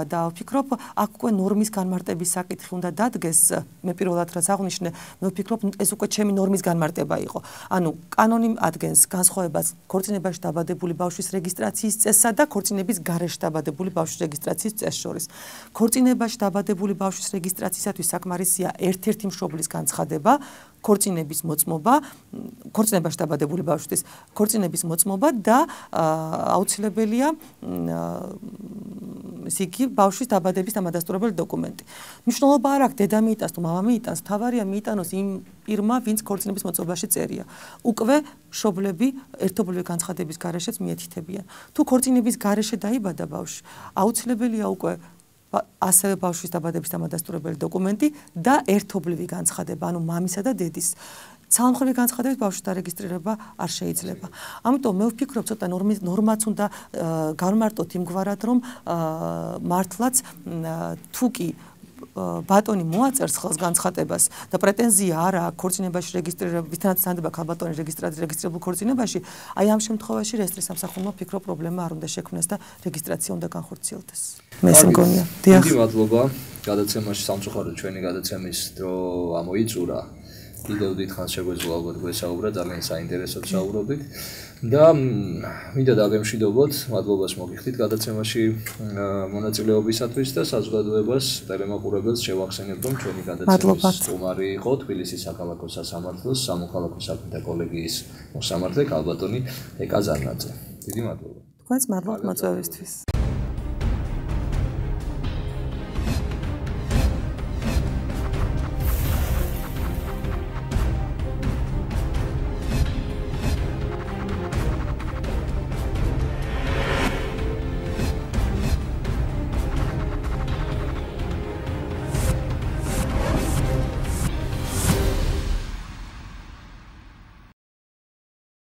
და ვფიქრობ, აქ უკვე ნორმის განმარტების საკითხი უნდა დადგეს, მე პირველად რაც აღნიშნე, მე ვფიქრობ, ეს უკვე ჩემი ნორმის განმარტება იყო. ანუ კანონი ადგენს განსხვავებას ქორწინებაში დაბადებული ბავშვის რეგისტრაციის წესსა და ქორწინების გარეშე დაბადებული ბავშვის რეგისტრაციის წესს შორის. ქორწინებაში დაბადებული ბავშვის რეგისტრაციისათვის საკმარისია ერთ-ერთი მშობლის განცხადება, ქორწინების მოწმობა, ქორწინებაში დაბადებული ბავშვის ქორწინების მოწმობა და აუცილებელია ისე იგი ბავშვის დაბადების დამადასტურებელი დოკუმენტი. მნიშვნელობა არ აქვს დედა მიიტანს თუ მამა მიიტანს, თავარია მიიტანოს იმ პირმა, ვინც ქორწინების მოწმობაში წერია. უკვე მშობლები ერთობლივი განცხადების გარეშეც მიეთითებიან. თუ ქორწინების გარეშე დაიბადა ბავშვი, აუცილებელია უკვე ასევე ბავშვის დაბადების დამადასტურებელი დოკუმენტი და ერთობლივი განცხადება, ანუ მამისა და დედის. ცალმხრივი განცხადებით ბავშვთა რეგისტრირება არ შეიძლება. ამიტომ მე ვფიქრობ, ცოტა ნორმაც უნდა განმარტოთ იმგვარად, რომ მართლაც თუ კი ბატონი მოაწერს ხელს განცხადებას და პრეტენზია არ აქვს ქორწინებაში რეგისტრირება, ვისთანაც თანდება ქალბატონი რეგისტრირებულ ქორწინებაში, აი ამ შემთხვევაში რეესტრის სამსახურმა ფიქრო პრობლემა არ უნდა შექმნას და რეგისტრაცია უნდა განხორციელდეს. მე ეს მგონია. დიახ. დიდი მადლობა. გადაცემაში სამწუხაროდ ჩვენი გადაცემის დრო ამოიწურა. კიდევ დიდხანს შეგვეძლო ალბათ გვესაუბრა, ძალიან საინტერესოდ საუბრობთ და მინდა დაგემშვიდობოთ, მადლობას მოგიხდით გადაცემაში მონაწილეობისათვის და საზოგადოებას ტელემაყურებელს შევახსენებ, რომ ჩვენი გადაცემის სტუმარი იყო თბილისის საქალაქო სასამართლოს სამოქალაქო საქმეთა კოლეგიის მოსამართლე ქალბატონი ეკა ზარნაძე. დიდი მადლობა. თქვენს მადლობთ მოწვევისთვის.